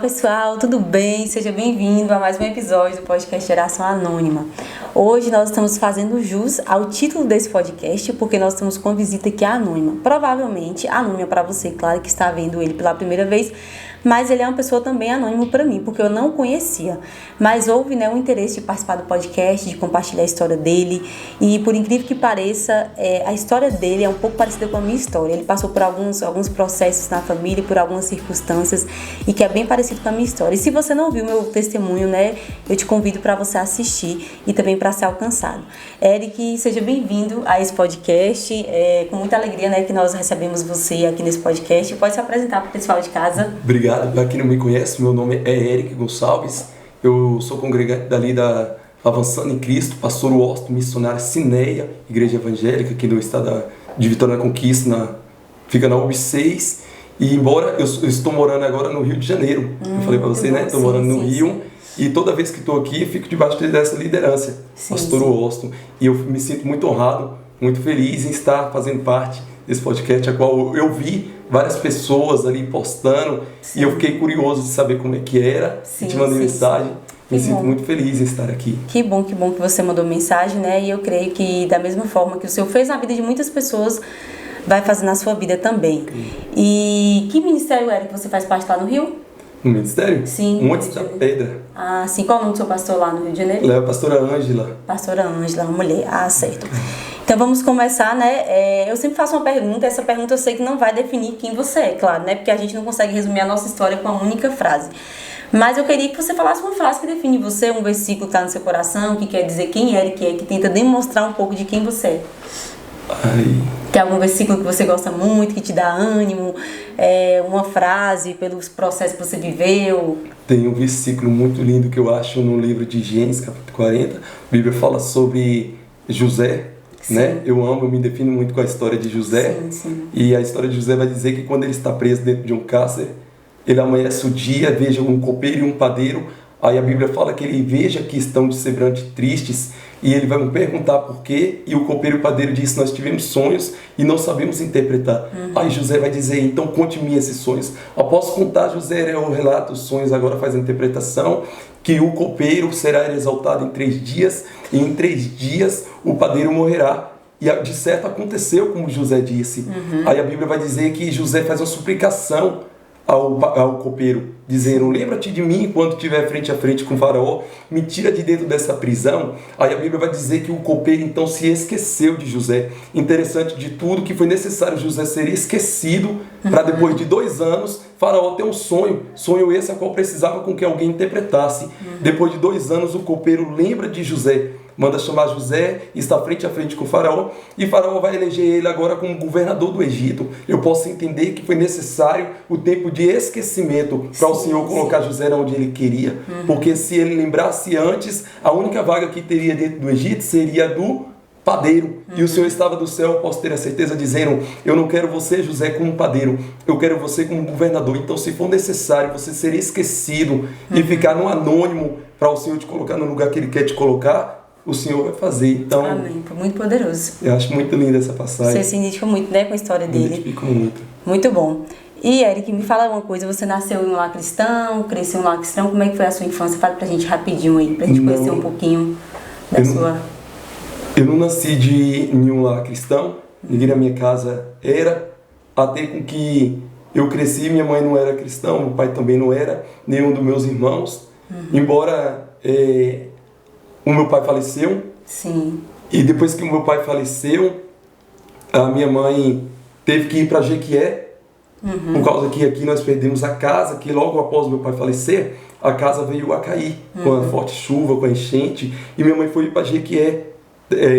pessoal, tudo bem? Seja bem-vindo a mais um episódio do podcast Geração Anônima. Hoje nós estamos fazendo jus ao título desse podcast porque nós estamos com uma visita aqui anônima. Provavelmente anônima para você, claro que está vendo ele pela primeira vez, mas ele é uma pessoa também anônima para mim, porque eu não conhecia. Mas houve o interesse de participar do podcast, de compartilhar a história dele. E por incrível que pareça, a história dele é um pouco parecida com a minha história. Ele passou por alguns processos na família, por algumas circunstâncias, e que é bem parecido com a minha história. E se você não viu meu testemunho, eu te convido para você assistir e também para ser alcançado. Eric, seja bem-vindo a esse podcast. Com muita alegria que nós recebemos você aqui nesse podcast. Pode se apresentar para o pessoal de casa. Obrigado. Para quem não me conhece, meu nome é Eric Gonçalves. Eu sou congregante dali da Avançando em Cristo, pastor Washington, missionário Cineia, igreja evangélica aqui no estado de Vitória da Conquista, fica na UB6. E embora eu estou morando agora no Rio de Janeiro, eu falei para você, estou morando no Rio. E toda vez que estou aqui, fico debaixo dessa liderança, pastor Washington. E eu me sinto muito honrado, muito feliz em estar fazendo parte desse podcast, a qual eu vi várias pessoas ali postando, e eu fiquei curioso de saber como é que era, e te mandei mensagem. Me sinto muito feliz em estar aqui. Que bom que você mandou mensagem, e eu creio que da mesma forma que o Senhor fez na vida de muitas pessoas, vai fazer na sua vida também. E que ministério era que você faz parte lá no Rio? Um ministério? Sim. Monte da Pedra. Ah, sim. Qual é o nome do seu pastor lá no Rio de Janeiro? É a pastora Ângela. Pastora Ângela, uma mulher. Ah, certo. Então vamos começar, eu sempre faço uma pergunta, essa pergunta eu sei que não vai definir quem você é, claro, porque a gente não consegue resumir a nossa história com uma única frase. Mas eu queria que você falasse uma frase que define você, um versículo que está no seu coração, que quer dizer quem é, que tenta demonstrar um pouco de quem você é. Tem algum versículo que você gosta muito, que te dá ânimo, uma frase pelos processos que você viveu? Tem um versículo muito lindo que eu acho no livro de Gênesis, capítulo 40. A Bíblia fala sobre José. Eu me defino muito com a história de José. Sim. E a história de José vai dizer que quando ele está preso dentro de um cárcere, ele amanhece o dia, veja um copeiro e um padeiro. Aí a Bíblia fala que ele veja que estão de semblante tristes, e ele vai me perguntar por quê, e o copeiro e o padeiro diz: nós tivemos sonhos e não sabemos interpretar. Aí José vai dizer: então conte-me esses sonhos. Após contar, José o relato dos sonhos, agora faz a interpretação, que o copeiro será exaltado em 3 dias, e em 3 dias o padeiro morrerá. E de certo aconteceu como José disse. Aí a Bíblia vai dizer que José faz uma suplicação ao copeiro, dizendo: lembra-te de mim quando estiver frente a frente com o faraó, me tira de dentro dessa prisão. Aí a Bíblia vai dizer que o copeiro então se esqueceu de José. Interessante de tudo, que foi necessário José ser esquecido para depois de 2 anos faraó ter um sonho esse a qual precisava com que alguém interpretasse. Depois de 2 anos o copeiro lembra de José, manda chamar José, está frente a frente com o faraó, e faraó vai eleger ele agora como governador do Egito. Eu posso entender que foi necessário o tempo de esquecimento para o Senhor colocar José onde ele queria, porque se ele lembrasse antes, a única vaga que teria dentro do Egito seria do padeiro, e o Senhor estava do céu, eu posso ter a certeza, dizendo: eu não quero você, José, como padeiro, eu quero você como governador. Então, se for necessário você ser esquecido e ficar no anônimo para o Senhor te colocar no lugar que Ele quer te colocar, o Senhor vai fazer. Então, amém. Foi muito poderoso. Eu acho muito linda essa passagem. Você se identifica muito, com a história dele. Me identifico muito. Muito bom. E, Eric, me fala uma coisa, você nasceu em um lar cristão, cresceu em um lar cristão, como é que foi a sua infância? Fala pra gente rapidinho aí, pra gente conhecer um pouquinho da sua... Eu não nasci em nenhum lar cristão, ninguém na minha casa era, até com que eu cresci, minha mãe não era cristã, meu pai também não era, nenhum dos meus irmãos, embora o meu pai faleceu. Sim. E depois que o meu pai faleceu, a minha mãe teve que ir para Jequié, por causa que aqui nós perdemos a casa, que logo após o meu pai falecer, a casa veio a cair, com a forte chuva, com a enchente, e minha mãe foi para Jequié,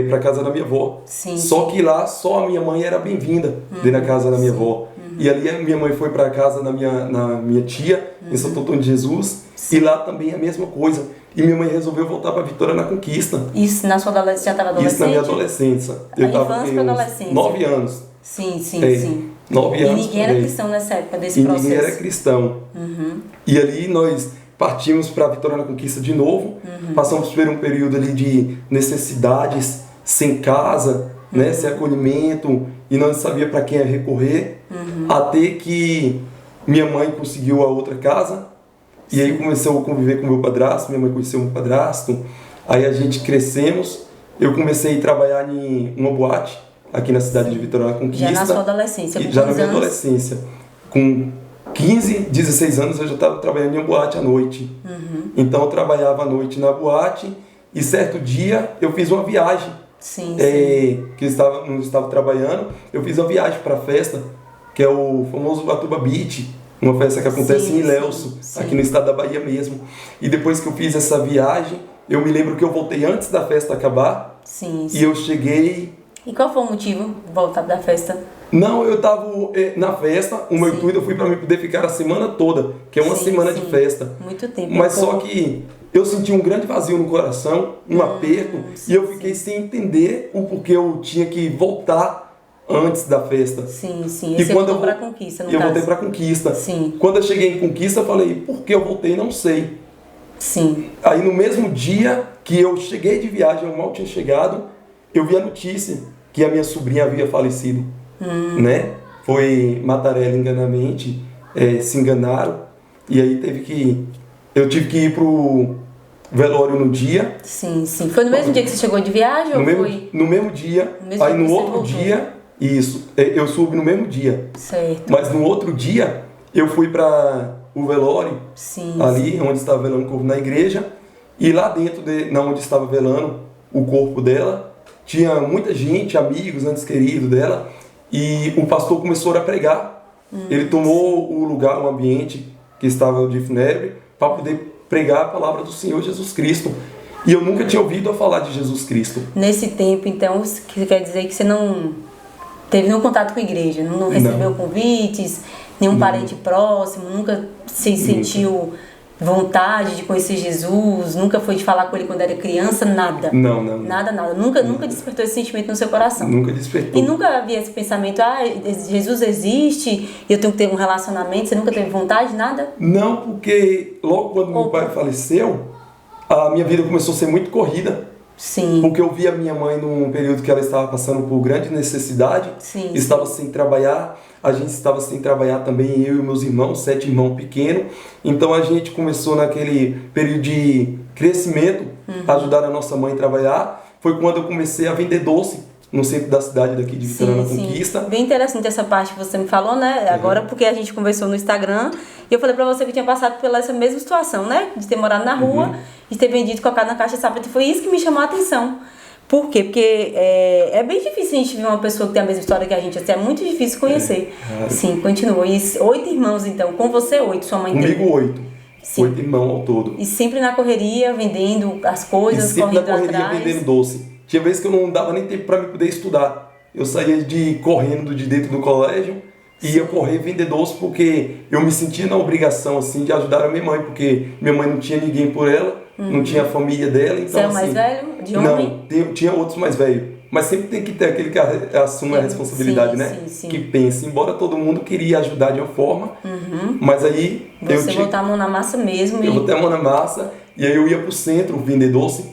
para casa da minha avó. Só que lá só a minha mãe era bem-vinda dentro da casa da minha avó. E ali a minha mãe foi para casa na minha tia, em Santo Antônio de Jesus, e lá também a mesma coisa. E minha mãe resolveu voltar para Vitória na Conquista. Isso na sua adolescência? Já estava adolescente? Isso na minha adolescência. Eu estava com uns 9 anos. Sim. 9 anos. E ninguém era cristão nessa época desse processo? Ninguém era cristão. E ali nós partimos para Vitória na Conquista de novo. Passamos por um período ali de necessidades, sem casa, sem acolhimento, e não sabia para quem recorrer. Até que minha mãe conseguiu a outra casa, E aí começou a conviver com meu padrasto, minha mãe conheceu meu padrasto. Aí a gente crescemos. Eu comecei a trabalhar em uma boate aqui na cidade de Vitória da Conquista. Já na sua adolescência, com já na minha anos? adolescência. Com 15, 16 anos eu já estava trabalhando em uma boate à noite. Então eu trabalhava à noite na boate e certo dia eu fiz uma viagem. Que eu não estava trabalhando. Eu fiz uma viagem para a festa, que é o famoso Batuba Beach, uma festa que acontece em Ilhéus, aqui no estado da Bahia mesmo. E depois que eu fiz essa viagem, eu me lembro que eu voltei antes da festa acabar. E eu cheguei... E qual foi o motivo de voltar da festa? Não, eu estava na festa, o meu intuito foi para mim poder ficar a semana toda, que é uma semana de festa. Muito tempo. Mas só que eu senti um grande vazio no coração, um aperto, e eu fiquei sem entender o porquê eu tinha que voltar antes da festa. E você voltou para Conquista, no caso? Eu voltei para Conquista. Quando eu cheguei em Conquista, eu falei, por que eu voltei? Não sei. Aí no mesmo dia que eu cheguei de viagem, eu mal tinha chegado, eu vi a notícia que a minha sobrinha havia falecido. Né? Foi Matarela enganamente, se enganaram, e aí eu tive que ir pro velório no dia. Foi no mesmo dia que você chegou de viagem? No mesmo dia. Aí no outro dia, eu subi no mesmo dia. Mas no outro dia eu fui para o velório, ali onde estava velando o corpo na igreja, e lá dentro onde estava velando o corpo dela tinha muita gente, amigos, antes queridos dela. E o pastor começou a pregar. Ele tomou o lugar, o ambiente que estava de funébre, para poder pregar a palavra do Senhor Jesus Cristo. E eu nunca tinha ouvido falar de Jesus Cristo. Nesse tempo, então, quer dizer que você não teve nenhum contato com a igreja, não recebeu convites, nenhum parente próximo, nunca se sentiu vontade de conhecer Jesus, nunca foi de falar com ele quando era criança, nada. Não. Nada. Nunca despertou esse sentimento no seu coração. Nunca despertou. E nunca havia esse pensamento, Jesus existe, eu tenho que ter um relacionamento, você nunca teve vontade, nada? Não, porque logo quando meu pai faleceu, a minha vida começou a ser muito corrida. Porque eu vi a minha mãe num período que ela estava passando por grande necessidade, estava sem trabalhar, a gente estava sem trabalhar também, eu e meus irmãos, 7 irmãos pequenos. Então a gente começou naquele período de crescimento, a ajudar a nossa mãe a trabalhar. Foi quando eu comecei a vender doce no centro da cidade daqui de Vitória da Conquista. Bem interessante essa parte que você me falou, né? Agora, porque a gente conversou no Instagram e eu falei pra você que eu tinha passado pela essa mesma situação, né? De ter morado na rua, de ter vendido, colocado na caixa de sapato. E foi isso que me chamou a atenção. Por quê? Porque é bem difícil a gente ver uma pessoa que tem a mesma história que a gente. Assim, é muito difícil conhecer. Continua. E 8 irmãos, então. Com você, 8. Sua mãe tem? Comigo, 8. 8 irmãos ao todo. E sempre na correria, vendendo as coisas, correndo atrás. Sempre na correria, vendendo doce. Tinha vezes que eu não dava nem tempo para me poder estudar. Eu saía correndo de dentro do colégio e ia correr vender doce porque eu me sentia na obrigação assim de ajudar a minha mãe, porque minha mãe não tinha ninguém por ela, não tinha a família dela. Então, você é o mais velho de homem? Não, tinha outros mais velhos. Mas sempre tem que ter aquele que assume a responsabilidade, né? Que pensa. Embora todo mundo queria ajudar de uma forma, mas aí... Você botar a mão na massa mesmo. Eu botei a mão na massa e aí eu ia pro centro vender doce.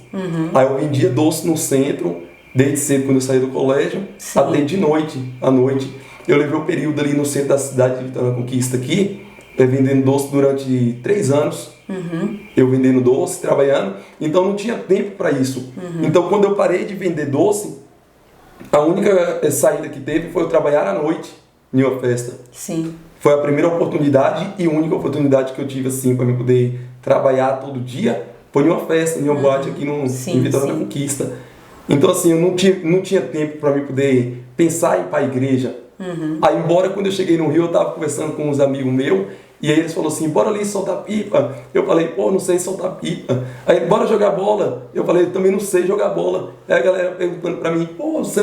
Aí eu vendia doce no centro, desde cedo quando eu saí do colégio, até de noite, à noite. Eu levei um período ali no centro da cidade de Vitória da Conquista aqui, vendendo doce durante 3 anos. Eu vendendo doce, trabalhando, então não tinha tempo para isso. Então quando eu parei de vender doce, a única saída que teve foi eu trabalhar à noite em uma festa. Foi a primeira oportunidade e única oportunidade que eu tive assim para me poder trabalhar todo dia, foi em uma festa, em uma boate aqui em Vitória da Conquista. Então assim, eu não tinha tempo para me poder pensar em ir para a igreja. Aí embora quando eu cheguei no Rio, eu estava conversando com uns amigos meus, e aí eles falaram assim, bora ali soltar pipa. Eu falei, pô, não sei soltar pipa. Aí, bora jogar bola. Eu falei, também não sei jogar bola. Aí a galera perguntando pra mim, pô, você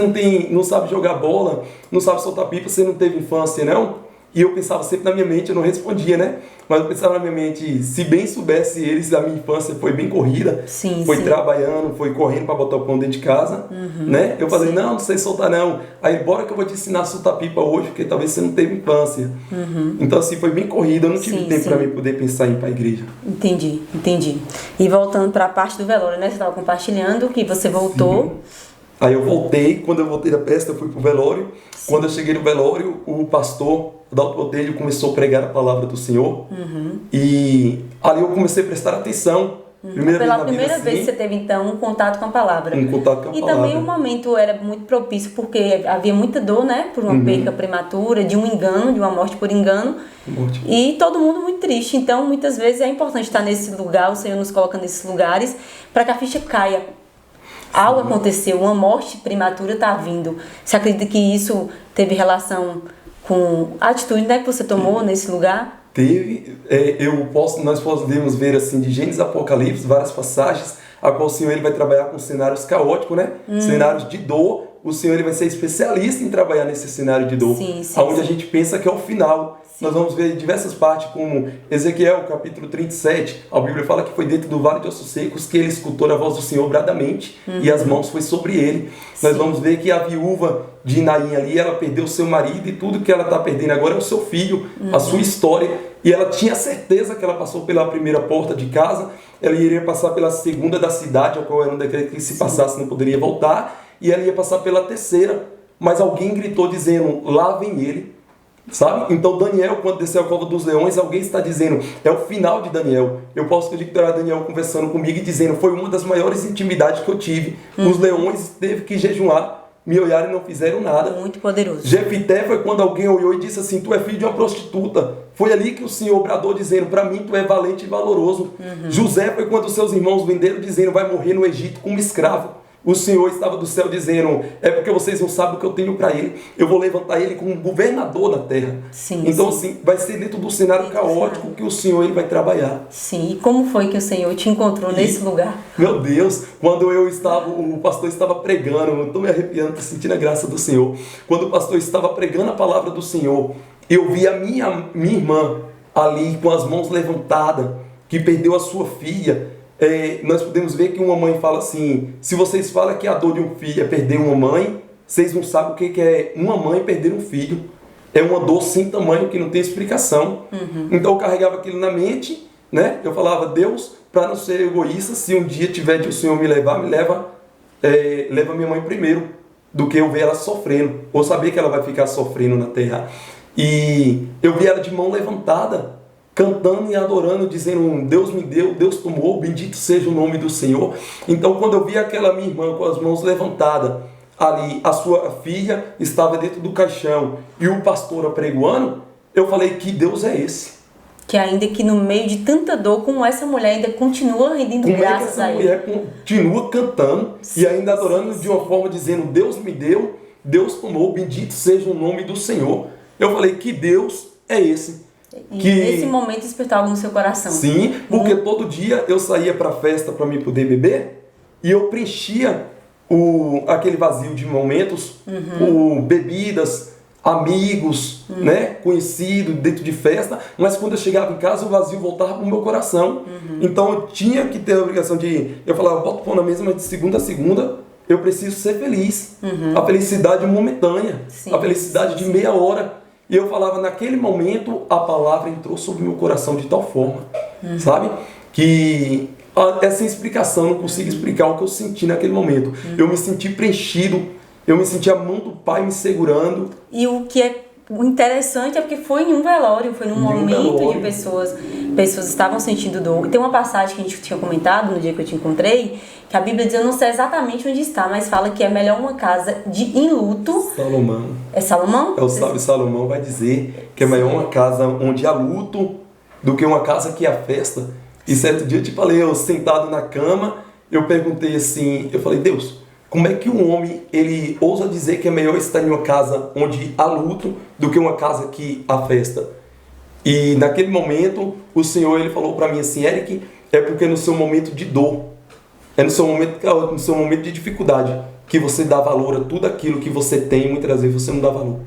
não sabe jogar bola, não sabe soltar pipa, você não teve infância, não? E eu pensava sempre na minha mente, eu não respondia, né? Mas eu pensava na minha mente, se bem soubesse eles, a minha infância foi bem corrida, foi trabalhando, foi correndo para botar o pão dentro de casa, né? Eu falei, não sei soltar não. Aí, bora que eu vou te ensinar a soltar pipa hoje, porque talvez você não teve infância. Então, assim, foi bem corrida, eu não tive tempo para mim poder pensar em ir para a igreja. Entendi. E voltando para a parte do velório, né? Você estava compartilhando que você voltou Aí eu voltei, quando eu voltei da festa, eu fui pro velório. Sim. Quando eu cheguei no velório, o pastor Adalto Botelho começou a pregar a palavra do Senhor. E ali eu comecei a prestar atenção. Pela primeira vez você teve, então, um contato com a palavra. Um contato com a palavra. E também o momento era muito propício, porque havia muita dor, né? Por uma perca prematura, de um engano, de uma morte por engano. E todo mundo muito triste. Então, muitas vezes é importante estar nesse lugar, o Senhor nos coloca nesses lugares, para que a ficha caia. Algo aconteceu, uma morte prematura está vindo. Você acredita que isso teve relação com a atitude, né, que você tomou nesse lugar? Teve, nós podemos ver assim de Gênesis Apocalipse várias passagens a qual o Senhor ele vai trabalhar com cenários caóticos, né? Cenários de dor. O Senhor ele vai ser especialista em trabalhar nesse cenário de dor, onde a gente pensa que é o final. Nós vamos ver diversas partes, como Ezequiel, capítulo 37, a Bíblia fala que foi dentro do vale de ossos secos que ele escutou a voz do Senhor bradamente e as mãos foi sobre ele. Nós vamos ver que a viúva de Naim ali, ela perdeu seu marido e tudo que ela está perdendo agora é o seu filho, a sua história. E ela tinha certeza que ela passou pela primeira porta de casa, ela iria passar pela segunda da cidade, a qual era um decreto que se passasse não poderia voltar, e ela ia passar pela terceira, mas alguém gritou dizendo, lá vem ele. Sabe? Então Daniel, quando desceu a cova dos leões, alguém está dizendo, é o final de Daniel. Eu posso acreditar Daniel conversando comigo e dizendo, foi uma das maiores intimidades que eu tive. Os leões teve que jejuar, me olharam e não fizeram nada. Muito poderoso. Jefité foi quando alguém olhou e disse assim, tu é filho de uma prostituta. Foi ali que o Senhor bradou dizendo, para mim tu é valente e valoroso. José foi quando seus irmãos venderam dizendo, vai morrer no Egito como escravo. O Senhor estava do céu dizendo, é porque vocês não sabem o que eu tenho para ele. Eu vou levantar ele como governador da terra. Então, assim, vai ser dentro do cenário caótico que o Senhor ele vai trabalhar. Sim, e como foi que o Senhor te encontrou nesse lugar? Meu Deus, quando o pastor estava pregando, eu estou me arrepiando, estou sentindo a graça do Senhor. Quando o pastor estava pregando a palavra do Senhor, eu vi a minha irmã ali com as mãos levantadas, que perdeu a sua filha. Nós podemos ver que uma mãe fala assim, se vocês falam que a dor de um filho é perder uma mãe, vocês não sabem o que é uma mãe perder um filho. É uma dor sem tamanho que não tem explicação. Então eu carregava aquilo na mente, né? Eu falava, Deus, para não ser egoísta, se um dia tiver de o Senhor me levar, leva minha mãe primeiro, do que eu ver ela sofrendo, ou saber que ela vai ficar sofrendo na terra. E eu vi ela de mão levantada, cantando e adorando, dizendo, Deus me deu, Deus tomou, bendito seja o nome do Senhor. Então, quando eu vi aquela minha irmã com as mãos levantadas, ali, a sua filha estava dentro do caixão, e o pastor apregoando, eu falei, que Deus é esse? Que ainda que no meio de tanta dor, como essa mulher ainda continua rendendo graças a ele. Essa mulher continua cantando e ainda adorando de uma forma, dizendo, Deus me deu, Deus tomou, bendito seja o nome do Senhor. Eu falei, que Deus é esse? E nesse momento despertou algo no seu coração. Sim, porque todo dia eu saía para a festa para me poder beber e eu preenchia aquele vazio de momentos, bebidas, amigos, né, conhecidos dentro de festa, mas quando eu chegava em casa o vazio voltava para o meu coração. Então eu tinha que ter a obrigação eu falava, boto pão na mesa, mas de segunda a segunda eu preciso ser feliz. A felicidade momentânea, a felicidade de meia hora. E eu falava, naquele momento, a palavra entrou sobre o meu coração de tal forma, sabe? Que é sem explicação, não consigo explicar o que eu senti naquele momento. Eu me senti preenchido, eu me senti a mão do Pai me segurando. E o que é interessante é porque foi em um velório, foi num momento de pessoas estavam sentindo dor. E tem uma passagem que a gente tinha comentado no dia que eu te encontrei, que a Bíblia diz, eu não sei exatamente onde está, mas fala que é melhor uma casa em luto. Salomão. É Salomão? É o sábio Salomão vai dizer que é melhor uma casa onde há luto do que uma casa que há festa. E certo dia eu te falei, eu sentado na cama, eu perguntei assim, eu falei, Deus, como é que um homem, ele ousa dizer que é melhor estar em uma casa onde há luto do que uma casa que há festa? E naquele momento, o Senhor, ele falou para mim assim, Eric, é porque no seu momento de dor, é no seu momento de dificuldade, que você dá valor a tudo aquilo que você tem, e muitas vezes você não dá valor.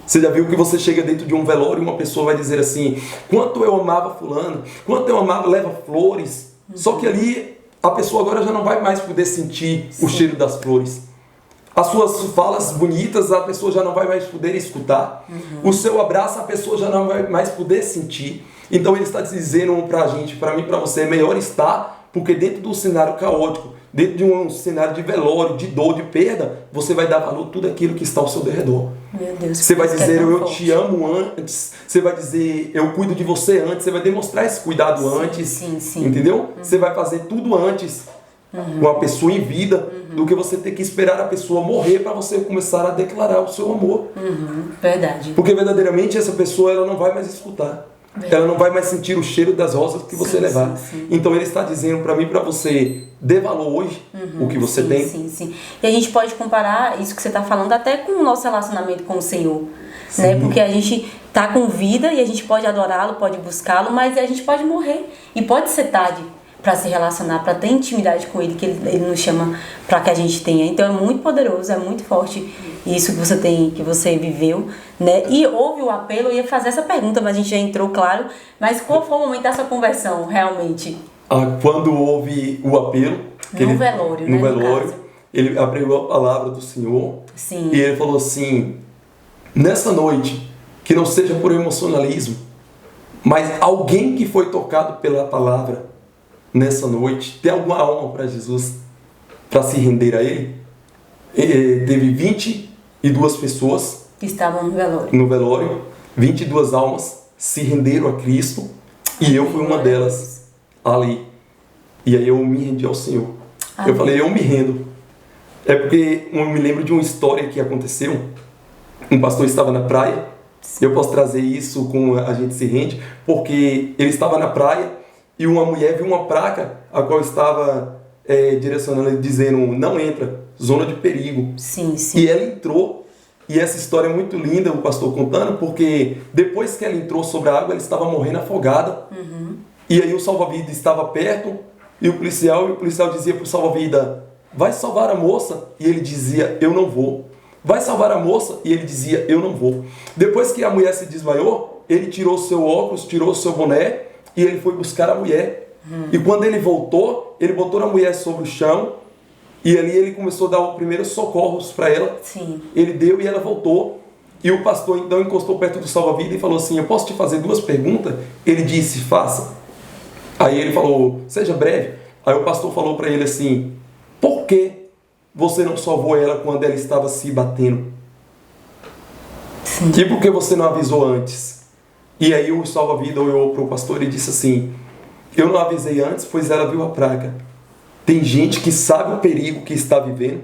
Você já viu que você chega dentro de um velório e uma pessoa vai dizer assim, quanto eu amava fulano, quanto eu amava, leva flores. Só que ali a pessoa agora já não vai mais poder sentir o cheiro das flores. As suas falas bonitas a pessoa já não vai mais poder escutar. O seu abraço a pessoa já não vai mais poder sentir. Então ele está dizendo pra gente, pra mim, pra você, é melhor estar, porque dentro do cenário caótico, dentro de um cenário de velório, de dor, de perda, você vai dar valor a tudo aquilo que está ao seu derredor. Meu Deus, você vai dizer, eu forte. te amo antes. Você vai dizer, eu cuido de você antes. Você vai demonstrar esse cuidado antes. Sim. Entendeu? Você vai fazer tudo antes com a pessoa em vida do que você ter que esperar a pessoa morrer para você começar a declarar o seu amor. Verdade. Porque verdadeiramente essa pessoa ela não vai mais escutar. Verdade. Ela não vai mais sentir o cheiro das rosas que você levar. Sim. Então ele está dizendo para mim, para você, dê valor hoje o que você tem. Sim. E a gente pode comparar isso que você está falando até com o nosso relacionamento com o Senhor. Né? Porque a gente está com vida e a gente pode adorá-lo, pode buscá-lo, mas a gente pode morrer. E pode ser tarde para se relacionar, para ter intimidade com Ele, que Ele nos chama para que a gente tenha. Então é muito poderoso, é muito forte isso que você tem, que você viveu, né? E houve o apelo, eu ia fazer essa pergunta, mas a gente já entrou, claro. Mas qual foi o momento dessa conversão, realmente? Quando houve o apelo... No velório, no velório, ele abriu a palavra do Senhor. Sim. E ele falou assim, nessa noite, que não seja por emocionalismo, mas alguém que foi tocado pela palavra, nessa noite, tem alguma alma para Jesus, para se render a Ele? Teve 22 pessoas que estavam no velório, 22 almas se renderam a Cristo, e eu fui uma delas ali. E aí eu me rendi ao Senhor. Eu falei, eu me rendo. É porque eu me lembro de uma história que aconteceu. Um pastor estava na praia. Eu posso trazer isso com a gente se rende, porque ele estava na praia e uma mulher viu uma placa a qual estava direcionando, dizendo, não entra, zona de perigo. Sim. E ela entrou, e essa história é muito linda, o pastor contando, porque depois que ela entrou sobre a água, ela estava morrendo afogada. E aí o salva-vida estava perto, e o policial dizia para o salva-vida, vai salvar a moça? E ele dizia, eu não vou. Vai salvar a moça? E ele dizia, eu não vou. Depois que a mulher se desmaiou, ele tirou seu óculos, tirou seu boné, e ele foi buscar a mulher. E quando ele voltou, ele botou a mulher sobre o chão, e ali ele começou a dar os primeiros socorros para ela. Sim. Ele deu e ela voltou. E o pastor então encostou perto do salva-vida e falou assim, eu posso te fazer 2 perguntas? Ele disse, faça. Aí ele falou, seja breve. Aí o pastor falou para ele assim, por que você não salvou ela quando ela estava se batendo? Sim. E por que você não avisou antes? E aí o salva-vida olhou para o pastor e disse assim, eu não avisei antes, pois ela viu a praga. Tem gente que sabe o perigo que está vivendo,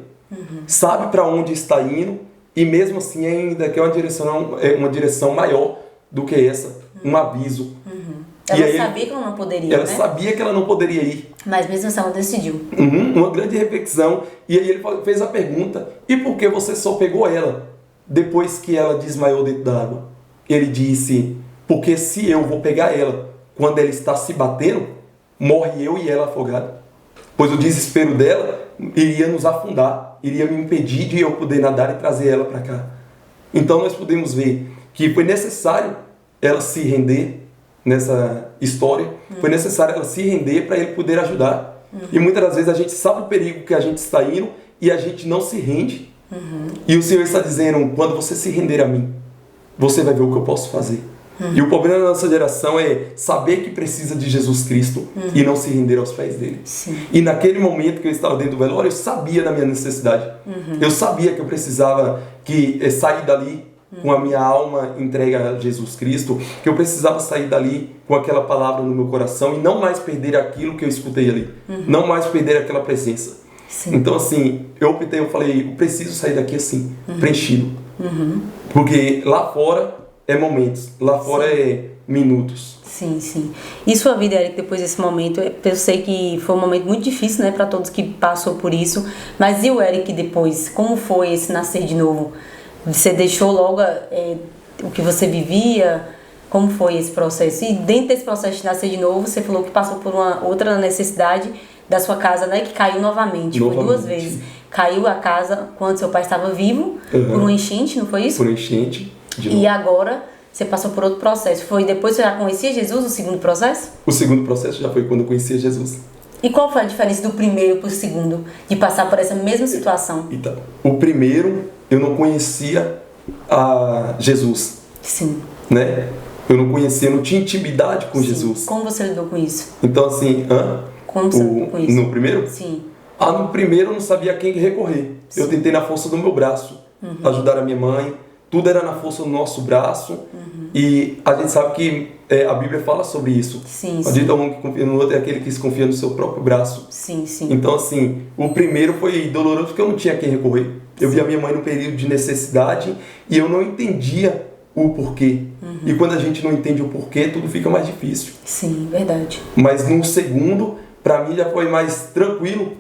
sabe para onde está indo, e mesmo assim ainda quer uma direção maior do que essa, um aviso. Ela sabia que ela não poderia, Ela sabia que ela não poderia ir. Mas mesmo assim ela decidiu. Uma grande reflexão. E aí ele fez a pergunta, e por que você só pegou ela depois que ela desmaiou dentro da água? Ele disse, porque se eu vou pegar ela quando ela está se batendo, morre eu e ela afogada. Pois o desespero dela iria nos afundar, iria me impedir de eu poder nadar e trazer ela para cá. Então nós podemos ver que foi necessário ela se render nessa história, foi necessário ela se render para ele poder ajudar. E muitas das vezes a gente sabe o perigo que a gente está indo e a gente não se rende. E o Senhor está dizendo, quando você se render a mim, você vai ver o que eu posso fazer. E o problema da nossa geração é saber que precisa de Jesus Cristo e não se render aos pés dele. Sim. E naquele momento que eu estava dentro do velório, eu sabia da minha necessidade. Eu sabia que eu precisava sair dali com a minha alma entregue a Jesus Cristo, que eu precisava sair dali com aquela palavra no meu coração e não mais perder aquilo que eu escutei ali. Não mais perder aquela presença. Sim. Então assim, eu falei, eu preciso sair daqui assim, preenchido. Porque lá fora é momentos, lá fora é minutos. Sim. E sua vida, Eric, depois desse momento, eu sei que foi um momento muito difícil, né, para todos que passou por isso, mas e o Eric depois? Como foi esse nascer de novo? Você deixou logo o que você vivia? Como foi esse processo? E dentro desse processo de nascer de novo, você falou que passou por uma outra necessidade da sua casa, né, que caiu novamente. Foi 2 vezes. Caiu a casa quando seu pai estava vivo, por uma enchente, não foi isso? Por enchente. E agora você passou por outro processo. Foi depois que você já conhecia Jesus, o segundo processo? O segundo processo já foi quando eu conhecia Jesus. E qual foi a diferença do primeiro para o segundo, de passar por essa mesma situação? Então, o primeiro, eu não conhecia a Jesus. Sim. Né? Eu não conhecia, eu não tinha intimidade com Jesus. Como você lidou com isso? Então, assim, Como você lidou com isso? No primeiro? Sim. No primeiro eu não sabia a quem recorrer. Sim. Eu tentei na força do meu braço ajudar a minha mãe. Tudo era na força do nosso braço. E a gente sabe que a Bíblia fala sobre isso. Sim, a gente um que confia no outro é aquele que se confia no seu próprio braço. Sim, sim. Então, assim, o primeiro foi doloroso porque eu não tinha a quem recorrer. Eu vi a minha mãe num período de necessidade e eu não entendia o porquê. E quando a gente não entende o porquê, tudo fica mais difícil. Sim, verdade. Mas no segundo, para mim já foi mais tranquilo,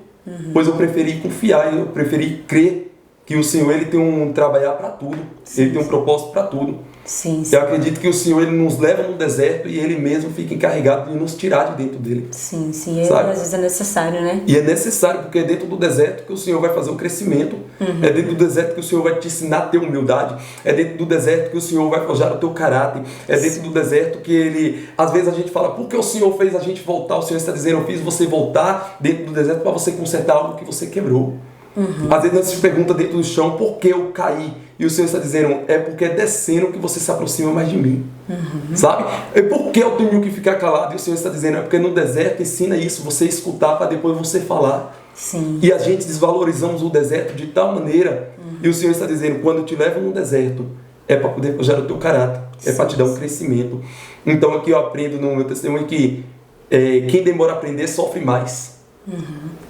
pois eu preferi confiar, eu preferi crer que o Senhor ele tem um trabalhar para tudo, ele tem um propósito para tudo. Sim. Eu acredito que o Senhor ele nos leva no deserto e ele mesmo fica encarregado de nos tirar de dentro dele. Sim. Às vezes é necessário, né? E é necessário, porque é dentro do deserto que o Senhor vai fazer o crescimento. É dentro do deserto que o Senhor vai te ensinar a ter humildade. É dentro do deserto que o Senhor vai forjar o teu caráter. É dentro do deserto que ele... Às vezes a gente fala, por que o Senhor fez a gente voltar? O Senhor está dizendo, eu fiz você voltar dentro do deserto para você consertar algo que você quebrou. Às vezes a gente se pergunta dentro do chão, por que eu caí? E o Senhor está dizendo, é porque é descendo que você se aproxima mais de mim. Sabe? É porque eu tenho que ficar calado. E o Senhor está dizendo, é porque no deserto ensina isso, você escutar para depois você falar. Sim. E a gente desvalorizamos o deserto de tal maneira. E o Senhor está dizendo, quando eu te levo no deserto, é para poder forjar o teu caráter. É para te dar um crescimento. Então aqui eu aprendo no meu testemunho que quem demora a aprender sofre mais.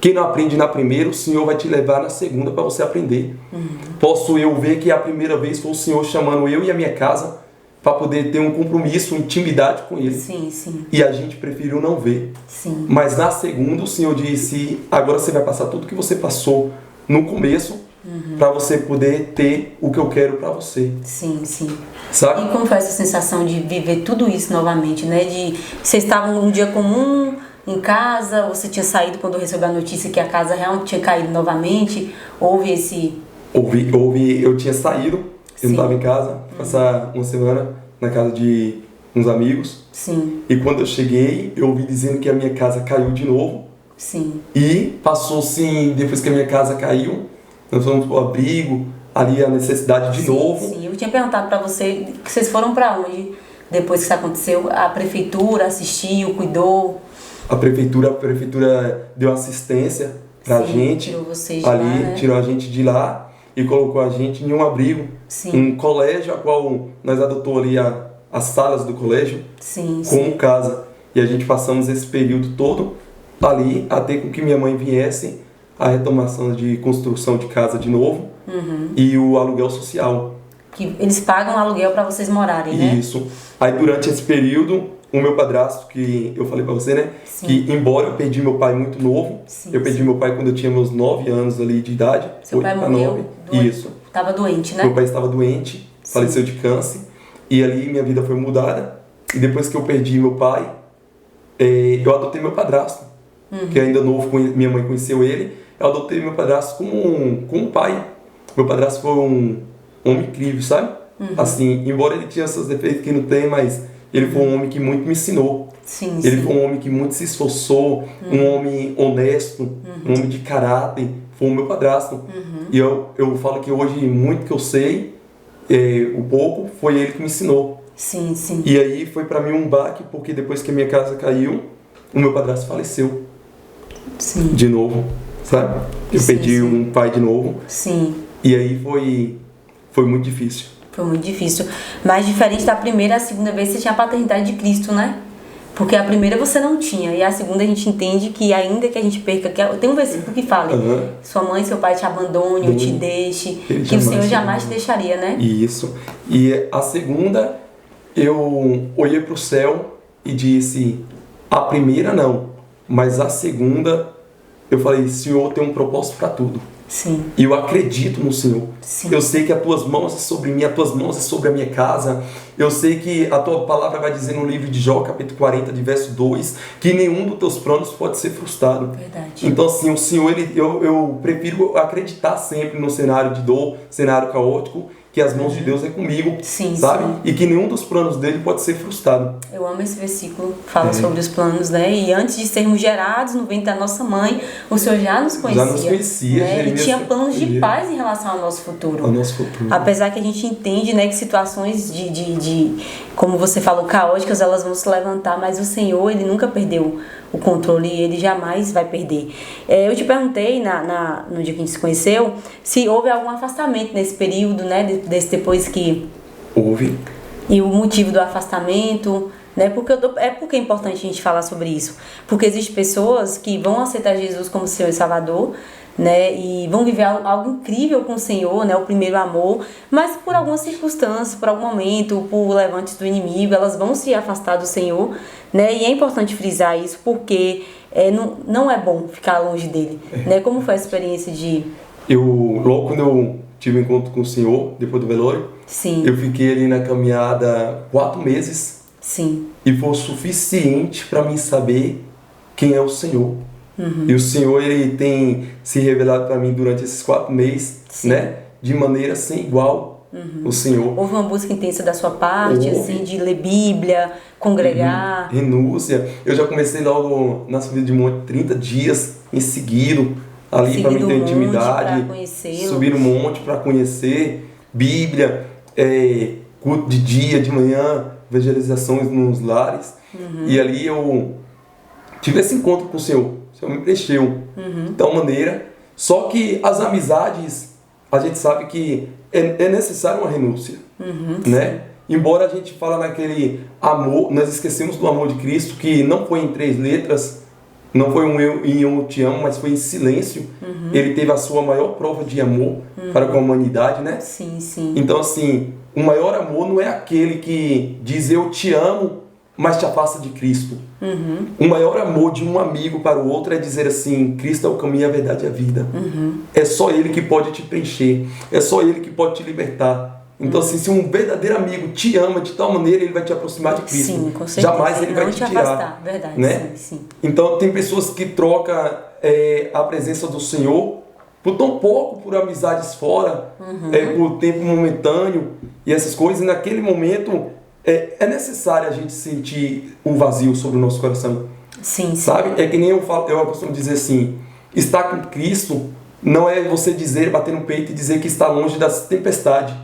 Quem não aprende na primeira, o Senhor vai te levar na segunda para você aprender. Posso eu ver que a primeira vez foi o Senhor chamando eu e a minha casa para poder ter um compromisso, intimidade com Ele. Sim. E a gente preferiu não ver. Sim. Mas na segunda o Senhor disse, agora você vai passar tudo que você passou no começo para você poder ter o que eu quero para você. Sim. Sabe? E como foi essa sensação de viver tudo isso novamente, né? De vocês estavam num dia comum em casa, você tinha saído quando recebeu a notícia que a casa realmente tinha caído novamente? Houve esse... Eu tinha saído, eu não estava em casa, passar uma semana na casa de uns amigos. Sim. E quando eu cheguei, eu ouvi dizendo que a minha casa caiu de novo. Sim. E passou sim, depois que a minha casa caiu, nós fomos pro abrigo, ali a necessidade de novo. Sim, eu tinha perguntado para você, que vocês foram para onde depois que isso aconteceu? A prefeitura assistiu, cuidou? A prefeitura deu assistência pra gente. Tirou vocês de ali, lá, né? Tirou a gente de lá e colocou a gente em um abrigo. Sim. Um colégio, a qual nós adotou ali as salas do colégio como casa. E a gente passamos esse período todo ali até com que minha mãe viesse a retomação de construção de casa de novo e o aluguel social. Que eles pagam aluguel para vocês morarem, né? Isso. Aí durante esse período, o meu padrasto, que eu falei pra você, né? Sim. Que embora eu perdi meu pai muito novo, eu perdi meu pai quando eu tinha meus 9 anos ali de idade. Seu pai morreu? Isso. Estava doente, né? Meu pai estava doente, faleceu de câncer. E ali minha vida foi mudada. E depois que eu perdi meu pai, eu adotei meu padrasto. Que ainda novo, minha mãe conheceu ele. Eu adotei meu padrasto como um pai. Meu padrasto foi um homem incrível, sabe? Assim, embora ele tinha seus defeitos que não tem, mas ele foi um homem que muito me ensinou. Ele foi um homem que muito se esforçou, um homem honesto, um homem de caráter. Foi o meu padrasto. E eu falo que hoje muito que eu sei, o pouco, foi ele que me ensinou. Sim. E aí foi pra mim um baque, porque depois que a minha casa caiu, o meu padrasto faleceu. Sim. De novo, sabe? Eu perdi um pai de novo. Sim. E aí foi muito difícil. Foi muito difícil. Mas diferente da primeira, a segunda vez você tinha a paternidade de Cristo, né? Porque a primeira você não tinha. E a segunda a gente entende que ainda que a gente perca... Tem um versículo que fala, sua mãe e seu pai te abandone ou te deixe, que o Senhor jamais te deixaria, né? Isso. E a segunda, eu olhei pro céu e disse, a primeira não, mas a segunda, eu falei, Senhor tem um propósito para tudo. Sim. E eu acredito no Senhor. Sim. Eu sei que as tuas mãos é sobre mim, as tuas mãos é sobre a minha casa. Eu sei que a tua palavra vai dizer no livro de Jó, capítulo 40, de verso 2, que nenhum dos teus planos pode ser frustrado. Verdade. Então assim, o Senhor, eu prefiro acreditar sempre no cenário de dor, cenário caótico, que as mãos de Deus é comigo, sabe? Sim. E que nenhum dos planos dele pode ser frustrado. Eu amo esse versículo, fala sobre os planos, né? E antes de sermos gerados no ventre da nossa mãe, o Senhor já nos conhecia. Já nos conhecia. Né? E tinha planos de paz em relação ao nosso futuro. Ao nosso futuro. Apesar que a gente entende, né, que situações como você falou, caóticas, elas vão se levantar, mas o Senhor, Ele nunca perdeu o controle e Ele jamais vai perder. Eu te perguntei no dia que a gente se conheceu, se houve algum afastamento nesse período, né, depois que... Houve. E o motivo do afastamento, né, porque é importante a gente falar sobre isso, porque existem pessoas que vão aceitar Jesus como Senhor e Salvador, né, e vão viver algo incrível com o Senhor, né, o primeiro amor, mas por alguma circunstância, por algum momento, por levantes do inimigo, elas vão se afastar do Senhor, né, e é importante frisar isso porque não é bom ficar longe dele, né? Como foi a experiência de... Logo quando eu tive um encontro com o Senhor, depois do velório, Sim. Eu fiquei ali na caminhada 4 meses. Sim. E foi o suficiente para mim saber quem é o Senhor. Uhum. E o Senhor, Ele tem se revelado para mim durante esses 4 meses, Sim. né? De maneira sem igual. O Senhor. Houve uma busca intensa da sua parte, assim, de ler Bíblia, congregar. Renúncia. Eu já comecei logo na subida de monte 30 dias em seguido, ali para mim ter intimidade. Subir no monte para conhecer Bíblia, culto de dia, de manhã, evangelizações nos lares. E ali eu tive esse encontro com o Senhor. O Senhor me preencheu de tal maneira. Só que as amizades, a gente sabe que é necessário uma renúncia, né? Embora a gente fala naquele amor, nós esquecemos do amor de Cristo, que não foi em 3 letras, não foi um eu e eu te amo, mas foi em silêncio. Ele teve a sua maior prova de amor para com a humanidade, né? Sim, sim. Então, assim, o maior amor não é aquele que diz eu te amo, mas te afasta de Cristo. O maior amor de um amigo para o outro é dizer assim, Cristo é o caminho, a verdade e a vida. É só Ele que pode te preencher, é só Ele que pode te libertar. Então, assim, se um verdadeiro amigo te ama de tal maneira, ele vai te aproximar de Cristo. Sim, com certeza. Jamais ele vai te tirar. Afastar. Verdade, né? Sim. Então, tem pessoas que trocam a presença do Senhor por tão pouco, por amizades fora, por tempo momentâneo e essas coisas. E naquele momento, é necessário a gente sentir um vazio sobre o nosso coração. Sim, sabe? É que nem eu costumo dizer assim, estar com Cristo não é você bater no peito e dizer que está longe das tempestades.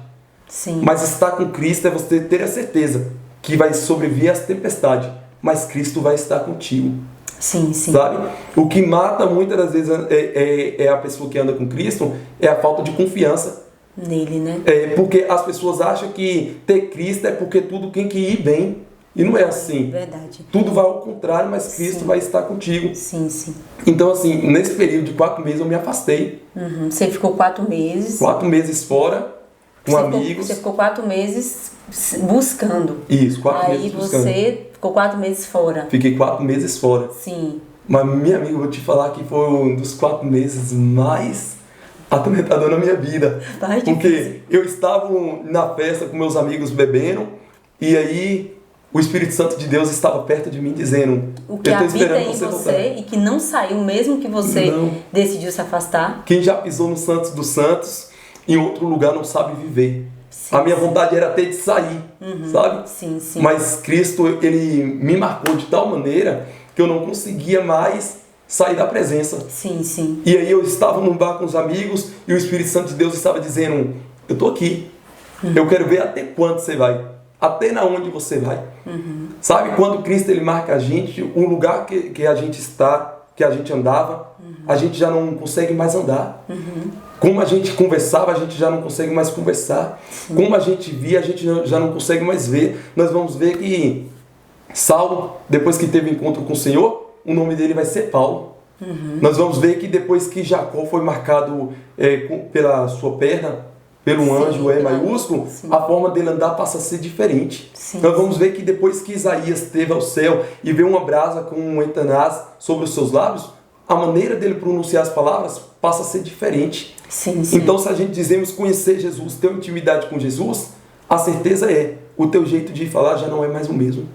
Sim. Mas estar com Cristo é você ter a certeza que vai sobreviver às tempestades, mas Cristo vai estar contigo. Sim. Sabe? O que mata muitas das vezes é a pessoa que anda com Cristo, é a falta de confiança nele, né? Porque as pessoas acham que ter Cristo é porque tudo tem que ir bem. E não é assim. Verdade. Tudo vai ao contrário, mas Cristo vai estar contigo. Sim. Então, assim, nesse período de 4 meses eu me afastei. Você ficou 4 meses. 4 meses fora, com amigos. Você ficou 4 meses buscando. Isso, 4 meses buscando. Aí você ficou 4 meses fora. Fiquei 4 meses fora. Sim. Mas, minha amiga, eu vou te falar que foi um dos 4 meses mais atormentador na minha vida. Porque eu estava na festa com meus amigos bebendo, e aí o Espírito Santo de Deus estava perto de mim dizendo, o que habita em você e que não saiu mesmo que você decidiu se afastar. Quem já pisou no Santos dos Santos, em outro lugar não sabe viver. A minha vontade era ter de sair, sabe? Sim. Mas Cristo, Ele me marcou de tal maneira que eu não conseguia mais sair da presença. Sim. E aí eu estava num bar com os amigos e o Espírito Santo de Deus estava dizendo, eu estou aqui, eu quero ver até quando você vai, até na onde você vai. Sabe, quando Cristo Ele marca a gente, o lugar que a gente está, que a gente andava, a gente já não consegue mais andar. Como a gente conversava, a gente já não consegue mais conversar. Como a gente via, a gente já não consegue mais ver. Nós vamos ver que Saulo, depois que teve encontro com o Senhor, o nome dele vai ser Paulo. Nós vamos ver que depois que Jacó foi marcado pela sua perna, pelo anjo maiúsculo, a forma dele andar passa a ser diferente. Nós vamos ver que depois que Isaías teve ao céu e veio uma brasa com um etanás sobre os seus lábios, a maneira dele pronunciar as palavras passa a ser diferente. Então, se a gente dizemos conhecer Jesus, ter intimidade com Jesus, a certeza o teu jeito de falar já não é mais o mesmo.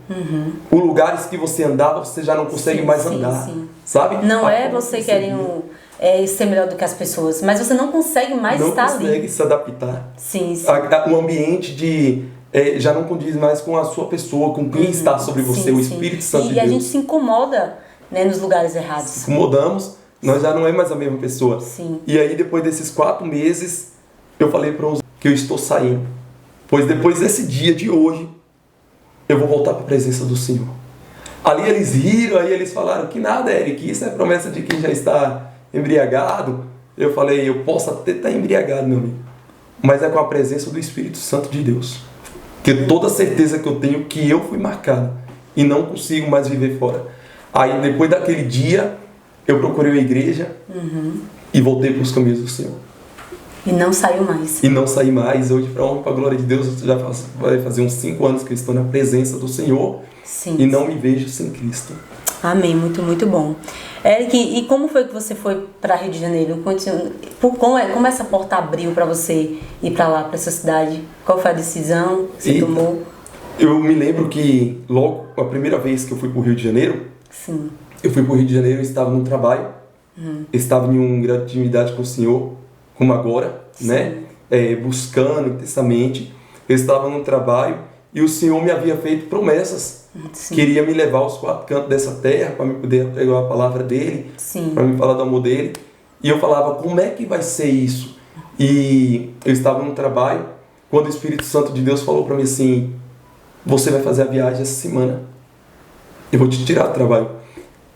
Os lugares que você andava, você já não consegue mais andar. Sabe? Não você querendo ser melhor do que as pessoas, mas você não consegue mais estar ali. Não consegue se adaptar. Sim. O ambiente já não condiz mais com a sua pessoa, com quem está sobre você, o Espírito Santo de Deus. E a gente se incomoda, né, nos lugares errados. Se incomodamos, nós já não é mais a mesma pessoa. E aí, depois desses 4 meses, eu falei para os que eu estou saindo. Pois depois desse dia de hoje, eu vou voltar para a presença do Senhor. Ali eles riram, aí eles falaram, que nada, Eric, isso é promessa de quem já está embriagado. Eu falei, eu posso até estar embriagado, meu amigo, mas é com a presença do Espírito Santo de Deus, que toda certeza que eu tenho que eu fui marcado e não consigo mais viver fora. Aí depois daquele dia, eu procurei a igreja e voltei para os caminhos do Senhor. E não saiu mais. E não saí mais. Hoje, para honra e para a glória de Deus, vai fazer uns 5 anos que eu estou na presença do Senhor. Sim. E não me vejo sem Cristo. Amém, muito, muito bom. Eric, e como foi que você foi para Rio de Janeiro? Como essa porta abriu para você ir para lá, para essa cidade? Qual foi a decisão que você tomou? Eu me lembro que logo, a primeira vez que eu fui para o Rio de Janeiro, Sim. Eu fui para o Rio de Janeiro, eu estava num trabalho, estava em uma grande intimidade com o Senhor, como agora, né? Buscando intensamente. Eu estava num trabalho e o Senhor me havia feito promessas. Sim. Queria me levar aos 4 cantos dessa terra para me poder pregar a palavra dele, para me falar do amor dele. E eu falava, como é que vai ser isso? E eu estava num trabalho, quando o Espírito Santo de Deus falou para mim assim, você vai fazer a viagem essa semana, eu vou te tirar do trabalho.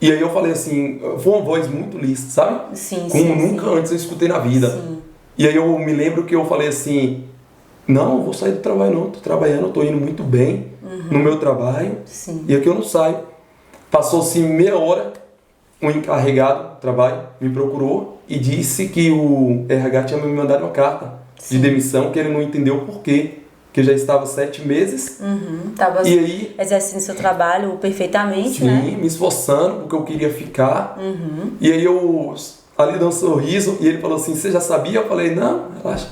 E aí eu falei assim, foi uma voz muito lícita, sabe? Sim, como nunca antes eu escutei na vida. Sim. E aí eu me lembro que eu falei assim, não, vou sair do trabalho não, estou trabalhando, estou indo muito bem no meu trabalho. Sim. E aqui eu não saio. Passou-se meia hora, um encarregado do trabalho me procurou e disse que o RH tinha me mandado uma carta de demissão, que ele não entendeu o porquê. Que eu já estava 7 meses. Estava e aí, exercendo seu trabalho perfeitamente, sim, né? me esforçando, porque eu queria ficar. E aí eu ali dei um sorriso e ele falou assim, você já sabia? Eu falei, não, relaxa.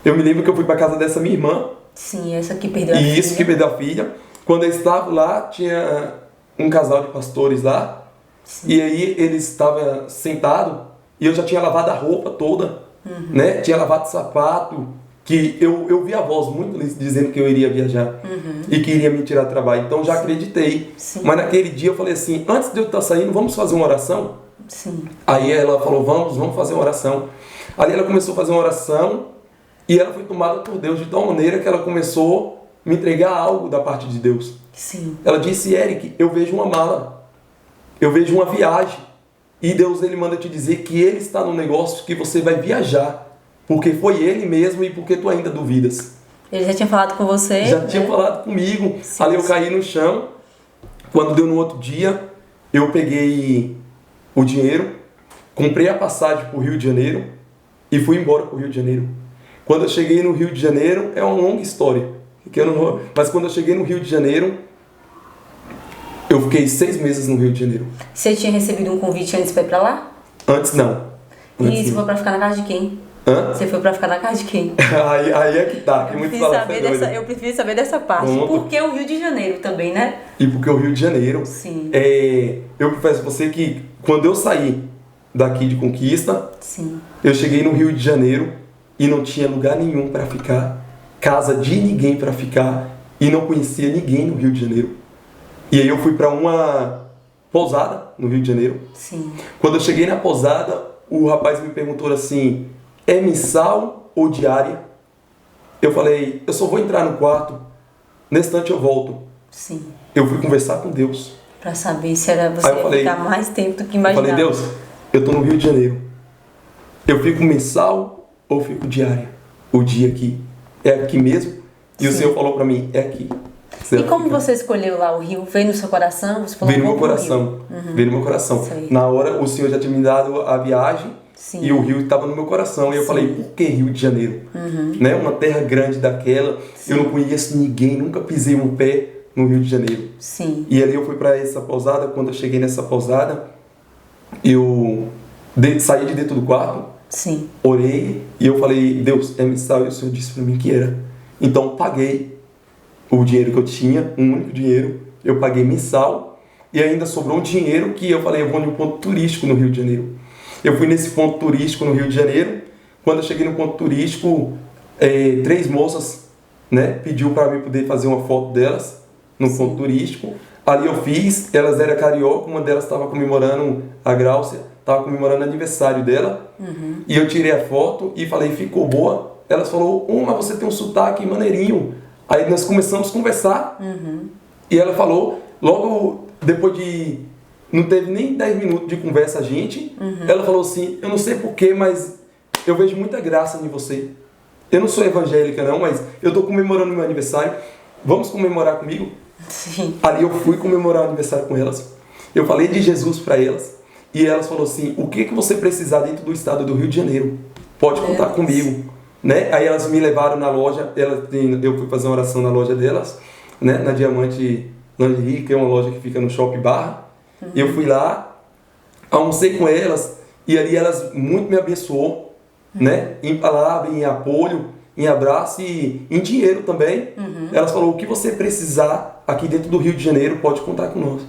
Eu me lembro que eu fui para casa dessa minha irmã. Sim, essa que perdeu a filha. Isso, que perdeu a filha. Quando eu estava lá, tinha um casal de pastores lá. Sim. E aí eles estavam sentados e eu já tinha lavado a roupa toda, né? Tinha lavado o sapato. Que eu vi a voz muito dizendo que eu iria viajar e que iria me tirar do trabalho. Então já acreditei. Sim. Mas naquele dia eu falei assim, antes de eu estar saindo, vamos fazer uma oração? Sim. Aí ela falou, vamos fazer uma oração. Aí ela começou a fazer uma oração e ela foi tomada por Deus de tal maneira que ela começou a me entregar algo da parte de Deus. Sim. Ela disse, Eric, eu vejo uma mala, eu vejo uma viagem. E Deus ele manda te dizer que Ele está no negócio que você vai viajar. Porque foi Ele mesmo e porque tu ainda duvidas. Ele já tinha falado com você? Já tinha falado comigo. Sim, ali eu caí no chão. Quando deu no outro dia, eu peguei o dinheiro, comprei a passagem para o Rio de Janeiro e fui embora para o Rio de Janeiro. Quando eu cheguei no Rio de Janeiro, é uma longa história. Mas quando eu cheguei no Rio de Janeiro, eu fiquei 6 meses no Rio de Janeiro. Você tinha recebido um convite antes para ir para lá? Antes não. E você foi para ficar na casa de quem? Você foi pra ficar na casa de quem? aí é que tá. Eu prefiro saber dessa parte. Porque o Rio de Janeiro também, né? E porque o Rio de Janeiro... Sim. Eu confesso a você que quando eu saí daqui de Conquista, sim, eu cheguei no Rio de Janeiro e não tinha lugar nenhum para ficar, casa de ninguém para ficar e não conhecia ninguém no Rio de Janeiro. E aí eu fui para uma pousada no Rio de Janeiro. Sim. Quando eu cheguei na pousada, o rapaz me perguntou assim... É mensal ou diária? Eu falei, eu só vou entrar no quarto, nesse instante eu volto. Sim. Eu fui conversar com Deus. Para saber se era você ia ficar mais tempo do que imaginava. Eu falei, Deus, eu estou no Rio de Janeiro. Eu fico mensal ou fico diária? O dia aqui. É aqui mesmo? E o Senhor falou para mim, é aqui. E como você escolheu lá o Rio? Veio no seu coração? Você falou, veio no meu coração. Veio no meu coração. Na hora, o Senhor já tinha me dado a viagem. Sim. E o Rio estava no meu coração. E eu falei, por que Rio de Janeiro? Né? Uma terra grande daquela. Sim. Eu não conheço ninguém, nunca pisei um pé no Rio de Janeiro. Sim. E ali eu fui para essa pousada. Quando eu cheguei nessa pousada, eu saí de dentro do quarto. Sim. Orei e eu falei, Deus, é mensal. E o Senhor disse para mim que era. Então paguei o dinheiro que eu tinha, um único dinheiro. Eu paguei mensal. E ainda sobrou um dinheiro que eu falei, eu vou em um ponto turístico no Rio de Janeiro. Eu fui nesse ponto turístico no Rio de Janeiro. Quando eu cheguei no ponto turístico, 3 moças, né, pediu para mim poder fazer uma foto delas no Sim. ponto turístico. Ali eu fiz, elas eram carioca, uma delas estava comemorando, a Gráucia, estava comemorando o aniversário dela. E eu tirei a foto e falei, ficou boa? Elas falaram, mas você tem um sotaque maneirinho. Aí nós começamos a conversar. E ela falou, logo depois de... Não teve nem 10 minutos de conversa a gente. Ela falou assim, eu não sei porquê, mas eu vejo muita graça em você. Eu não sou evangélica não, mas eu tô comemorando meu aniversário. Vamos comemorar comigo? Sim. Ali eu fui comemorar o aniversário com elas. Eu falei de Jesus para elas. E elas falaram assim, o que você precisar dentro do estado do Rio de Janeiro, pode contar comigo. Né? Aí elas me levaram na loja, eu fui fazer uma oração na loja delas, né? Na Diamante Lingerie, que é uma loja que fica no Shopping Barra. Eu fui lá, almocei com elas, e ali elas muito me abençoou, né? Em palavra, em apoio, em abraço e em dinheiro também. Elas falaram, o que você precisar aqui dentro do Rio de Janeiro, pode contar conosco,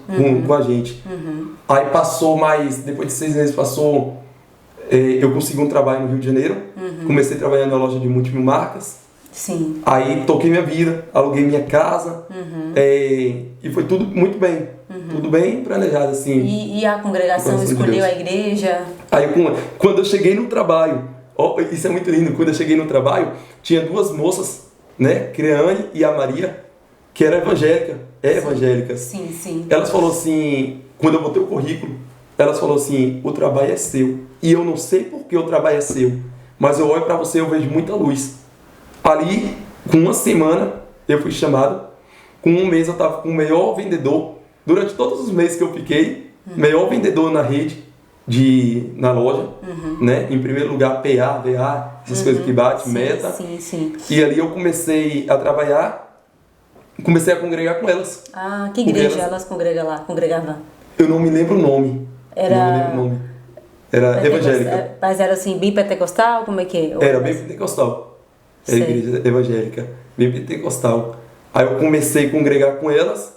com a gente. Aí passou mais, depois de 6 meses passou, eu consegui um trabalho no Rio de Janeiro, comecei trabalhando na loja de multimilmarcas. Sim. Aí toquei minha vida, aluguei minha casa, e foi tudo muito bem, tudo bem planejado assim. E a congregação escolheu a igreja? Aí quando eu cheguei no trabalho, isso é muito lindo, quando eu cheguei no trabalho, tinha 2 moças, né, Creane e a Maria, que era evangélicas. Sim, sim. Elas falaram assim, quando eu botei o currículo, elas falaram assim, o trabalho é seu, e eu não sei por que o trabalho é seu, mas eu olho pra você e eu vejo muita luz. Ali, com 1 semana, eu fui chamado. Com 1 mês, eu estava com o melhor vendedor. Durante todos os meses que eu fiquei, melhor vendedor na rede, na loja. Né? Em primeiro lugar, PA, VA, essas coisas que bate, meta. Sim, sim. E ali eu comecei a trabalhar, comecei a congregar com elas. Ah, que igreja elas congregavam? Eu não me lembro o nome. Era... Não me lembro o nome. Era evangélica. Mas era assim, bem pentecostal? Como é que é? Era bem pentecostal. Era igreja evangélica, bem pentecostal. Aí eu comecei a congregar com elas,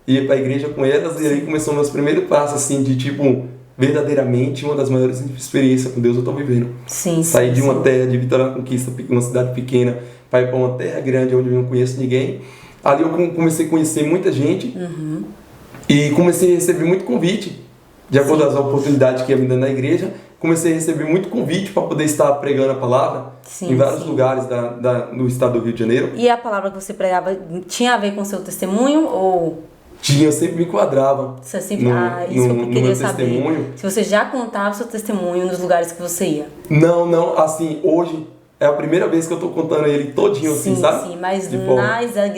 ia para a igreja com elas, e aí começou meus primeiros passos, assim, de tipo, verdadeiramente uma das maiores experiências com Deus eu estou vivendo. Saí de uma terra de Vitória da Conquista, uma cidade pequena, para ir para uma terra grande onde eu não conheço ninguém. Ali eu comecei a conhecer muita gente e comecei a receber muito convite, de acordo com as oportunidades que ia me dando na igreja. Comecei a receber muito convite para poder estar pregando a palavra em vários lugares do estado do Rio de Janeiro. E a palavra que você pregava tinha a ver com o seu testemunho ou... Tinha, eu sempre me enquadrava. Você sempre... isso que eu queria saber. Testemunho. Se você já contava o seu testemunho nos lugares que você ia. Não, assim, hoje é a primeira vez que eu tô contando ele todinho, assim, sabe? Sim, mas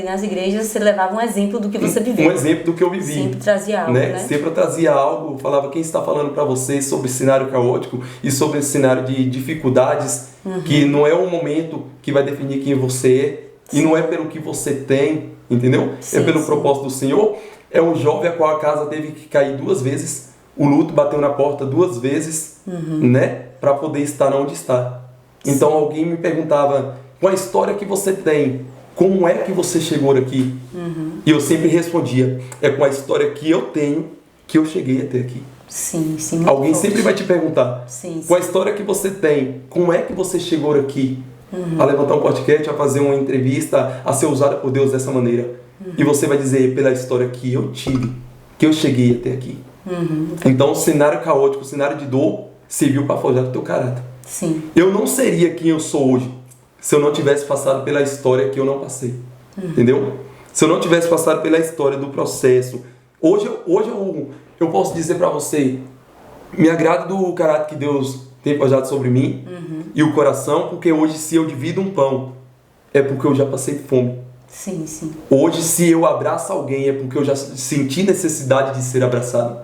nas igrejas você levava um exemplo do que você viveu. Um exemplo do que eu vivi. Sempre trazia algo, né? Sempre eu trazia algo, falava quem está falando para vocês sobre esse cenário caótico e sobre esse cenário de dificuldades, que não é um momento que vai definir quem você é, e não é pelo que você tem, entendeu? É pelo propósito do Senhor. É um jovem a qual a casa teve que cair 2 vezes, o luto bateu na porta 2 vezes, né? Para poder estar onde está. Então alguém me perguntava, com a história que você tem, como é que você chegou aqui? E eu sempre respondia, é com a história que eu tenho que eu cheguei até aqui. Sim. Alguém sempre vai te perguntar, sim. Com a história que você tem, como é que você chegou aqui? A levantar um podcast, a fazer uma entrevista, a ser usada por Deus dessa maneira. E você vai dizer, pela história que eu tive, que eu cheguei até aqui. Então o cenário caótico, o cenário de dor, serviu para forjar o teu caráter. Sim. Eu não seria quem eu sou hoje se eu não tivesse passado pela história que eu não passei. Entendeu? Se eu não tivesse passado pela história do processo. Hoje eu posso dizer para você, me agrada do caráter que Deus tem forjado sobre mim e o coração, porque hoje se eu divido um pão, é porque eu já passei fome. Sim. Hoje se eu abraço alguém, é porque eu já senti necessidade de ser abraçado.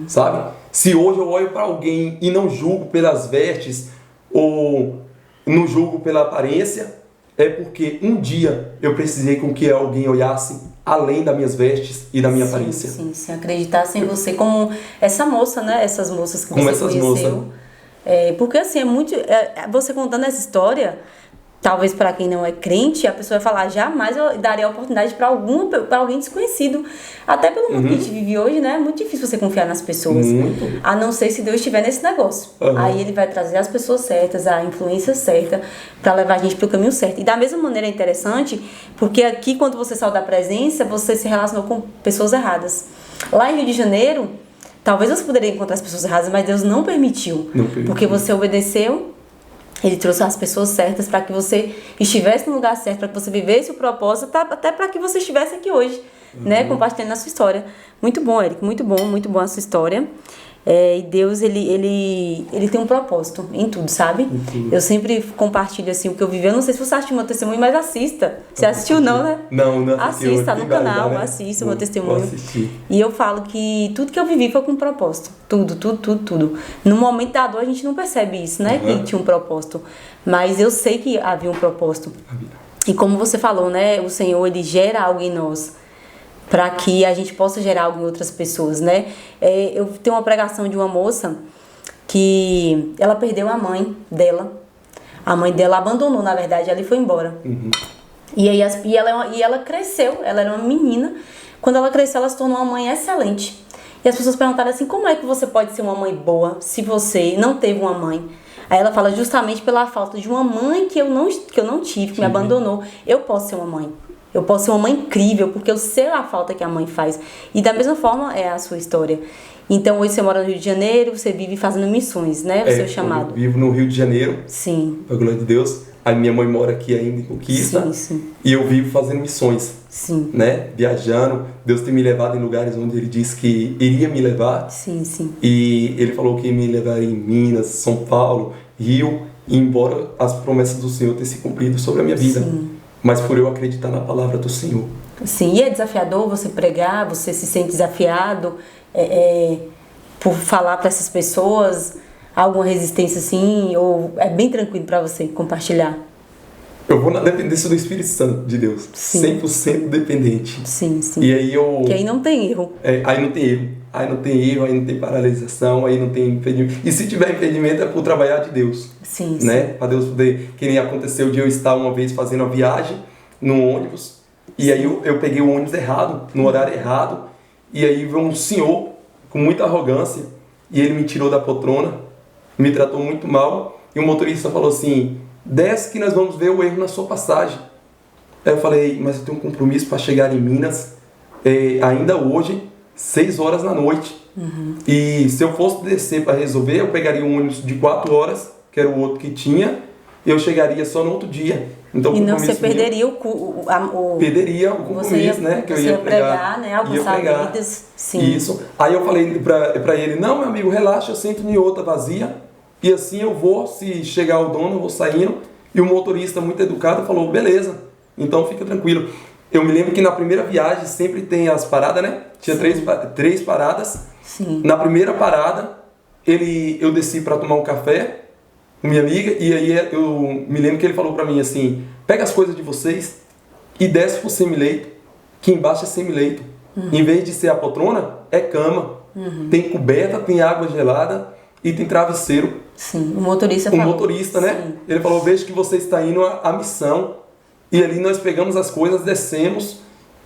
Sabe? Se hoje eu olho para alguém e não julgo pelas vestes, ou não julgo pela aparência, é porque um dia eu precisei com que alguém olhasse além das minhas vestes e da minha aparência. Sim, acreditasse em você como essa moça, né? Essas moças que você conheceu. Porque assim, você contando essa história, talvez para quem não é crente, a pessoa vai falar, jamais eu daria a oportunidade para alguém desconhecido. Até pelo mundo que a gente vive hoje, né? É muito difícil você confiar nas pessoas. A não ser se Deus estiver nesse negócio. Aí ele vai trazer as pessoas certas, a influência certa, para levar a gente pro caminho certo. E da mesma maneira é interessante, porque aqui quando você saiu da presença, você se relacionou com pessoas erradas. Lá em Rio de Janeiro, talvez você poderia encontrar as pessoas erradas, mas Deus não permitiu. Porque você obedeceu. Ele trouxe as pessoas certas para que você estivesse no lugar certo, para que você vivesse o propósito, até para que você estivesse aqui hoje. né, compartilhando a sua história. Muito bom, Eric, muito bom a sua história. E Deus, ele tem um propósito em tudo, sabe? Uhum. Eu sempre compartilho, assim, o que eu vivi. Eu não sei se você assistiu meu testemunho, mas assista. Você assistiu não, né? Não assisti. Assista no canal, assista o meu testemunho. E eu falo que tudo que eu vivi foi com um propósito. Tudo. No momento da dor, a gente não percebe isso, né? Que tinha um propósito. Mas eu sei que havia um propósito. E como você falou, né? O Senhor, ele gera algo em nós, para que a gente possa gerar algo em outras pessoas, né? Eu tenho uma pregação de uma moça que ela perdeu a mãe dela. A mãe dela abandonou, na verdade, ela foi embora. Uhum. E ela cresceu, ela era uma menina. Quando ela cresceu, ela se tornou uma mãe excelente. E as pessoas perguntaram assim, como é que você pode ser uma mãe boa se você não teve uma mãe? Aí ela fala, justamente pela falta de uma mãe que eu não tive, que me abandonou, eu posso ser uma mãe. Eu posso ser uma mãe incrível, porque eu sei a falta que a mãe faz. E da mesma forma é a sua história. Então hoje você mora no Rio de Janeiro, você vive fazendo missões, né? O seu chamado. Eu vivo no Rio de Janeiro. Sim. Pra glória de Deus. A minha mãe mora aqui ainda em Conquista. Sim. E eu vivo fazendo missões. Sim. Né? Viajando. Deus tem me levado em lugares onde Ele disse que iria me levar. Sim. E Ele falou que ia me levar em Minas, São Paulo, Rio. E embora as promessas do Senhor tenham se cumprido sobre a minha vida. Sim. Mas por eu acreditar na palavra do Senhor. Sim, e é desafiador você pregar, você se sente desafiado por falar para essas pessoas, alguma resistência assim, ou é bem tranquilo para você compartilhar? Eu vou na dependência do Espírito Santo de Deus. Sim. 100% dependente. Sim. E aí que aí não tem erro. Aí não tem erro. Aí não tem paralisação, aí não tem impedimento. E se tiver impedimento é por trabalhar de Deus. Sim. Né? Para Deus poder... Que nem aconteceu de eu estar uma vez fazendo a viagem no ônibus. E aí eu peguei o ônibus errado, no horário errado. E aí veio um senhor com muita arrogância. E ele me tirou da poltrona. Me tratou muito mal. E o motorista falou assim... Desce que nós vamos ver o erro na sua passagem. Aí eu falei, mas eu tenho um compromisso para chegar em Minas ainda hoje, 6 horas da noite. Uhum. E se eu fosse descer para resolver, eu pegaria um ônibus de 4 horas, que era o outro que tinha, e eu chegaria só no outro dia. Então, e não você perderia perderia o compromisso, né? Que eu ia pregar, né? Alcançar vidas. Sim. Isso. Aí eu falei para ele, não, meu amigo, relaxa, eu sento em outra vazia. E assim eu vou, se chegar o dono, eu vou saindo. E o motorista, muito educado, falou, beleza, então fica tranquilo. Eu me lembro que na primeira viagem sempre tem as paradas, né? Tinha três paradas. Sim. Na primeira parada, eu desci para tomar um café com minha amiga. E aí eu me lembro que ele falou para mim assim, pega as coisas de vocês e desce pro semileito, que embaixo é semileito. Uhum. Em vez de ser a poltrona, é cama. Uhum. Tem coberta, tem água gelada e tem travesseiro. Sim, o motorista falou. O motorista, né? Sim. Ele falou, vejo que você está indo à missão. E ali nós pegamos as coisas, descemos.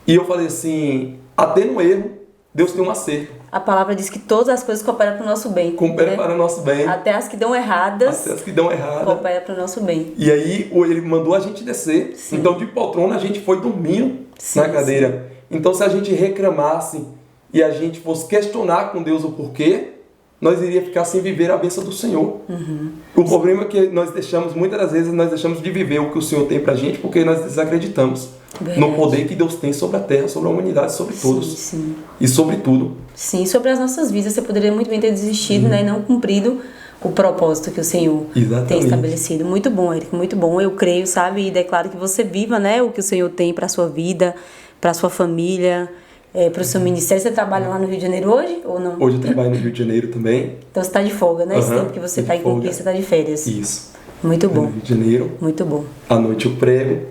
E eu falei assim, até no erro, Deus tem um acerto. A palavra diz que todas as coisas cooperam para o nosso bem. Cooperam para o nosso bem. Até as que dão erradas. Até as que dão erradas. Cooperam para o nosso bem. E aí ele mandou a gente descer. Sim. Então de poltrona a gente foi dormindo na cadeira. Sim. Então se a gente reclamasse e a gente fosse questionar com Deus o porquê, nós iríamos ficar sem viver a bênção do Senhor. Uhum. O problema é que muitas das vezes, nós deixamos de viver o que o Senhor tem pra gente, porque nós desacreditamos no poder que Deus tem sobre a terra, sobre a humanidade, sobre todos. Sim. E sobre tudo. Sim, sobre as nossas vidas. Você poderia muito bem ter desistido, né, e não cumprido o propósito que o Senhor tem estabelecido. Muito bom, Eric, muito bom. Eu creio, sabe, e declaro que você viva, né, o que o Senhor tem pra sua vida, pra sua família, para o seu ministério. Você trabalha lá no Rio de Janeiro hoje ou não? Hoje eu trabalho no Rio de Janeiro também. Então você está de folga, né? Esse tempo que você está em Conquista, você está de férias. Isso. Muito bom. No Rio de Janeiro. Muito bom. À noite eu prego.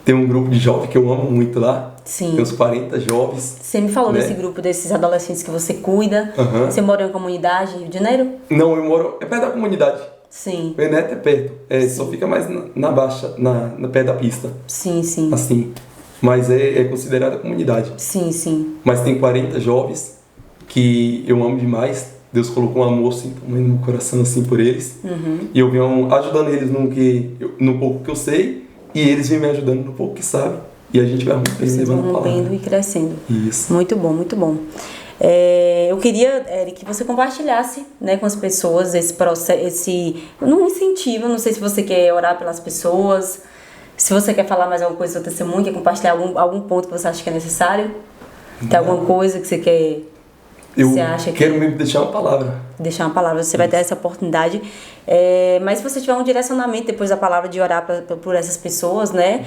Tem um grupo de jovens que eu amo muito lá. Sim. Tem uns 40 jovens. Você me falou desse grupo, desses adolescentes que você cuida. Você mora em uma comunidade em Rio de Janeiro? Não, eu moro... É perto da comunidade. Sim. O Eneto é perto. Só fica mais na baixa, na pé da pista. Sim. Assim. Mas é considerada comunidade. Sim. Mas tem 40 jovens que eu amo demais. Deus colocou um amor assim, no meu coração assim, por eles. Uhum. E eu venho ajudando eles no pouco que eu sei. E eles vêm me ajudando no pouco que sabem. E a gente vai rompendo e crescendo. Isso. Muito bom, muito bom. Eu queria, Eric, que você compartilhasse, né, com as pessoas esse processo, um incentivo. Não sei se você quer orar pelas pessoas, se você quer falar mais alguma coisa do seu testemunho, quer compartilhar algum ponto que você acha que é necessário. Tem alguma coisa que você quer... Eu acha quero mesmo deixar uma palavra. Deixar uma palavra, você vai ter essa oportunidade. Mas se você tiver um direcionamento depois da palavra de orar por essas pessoas, né?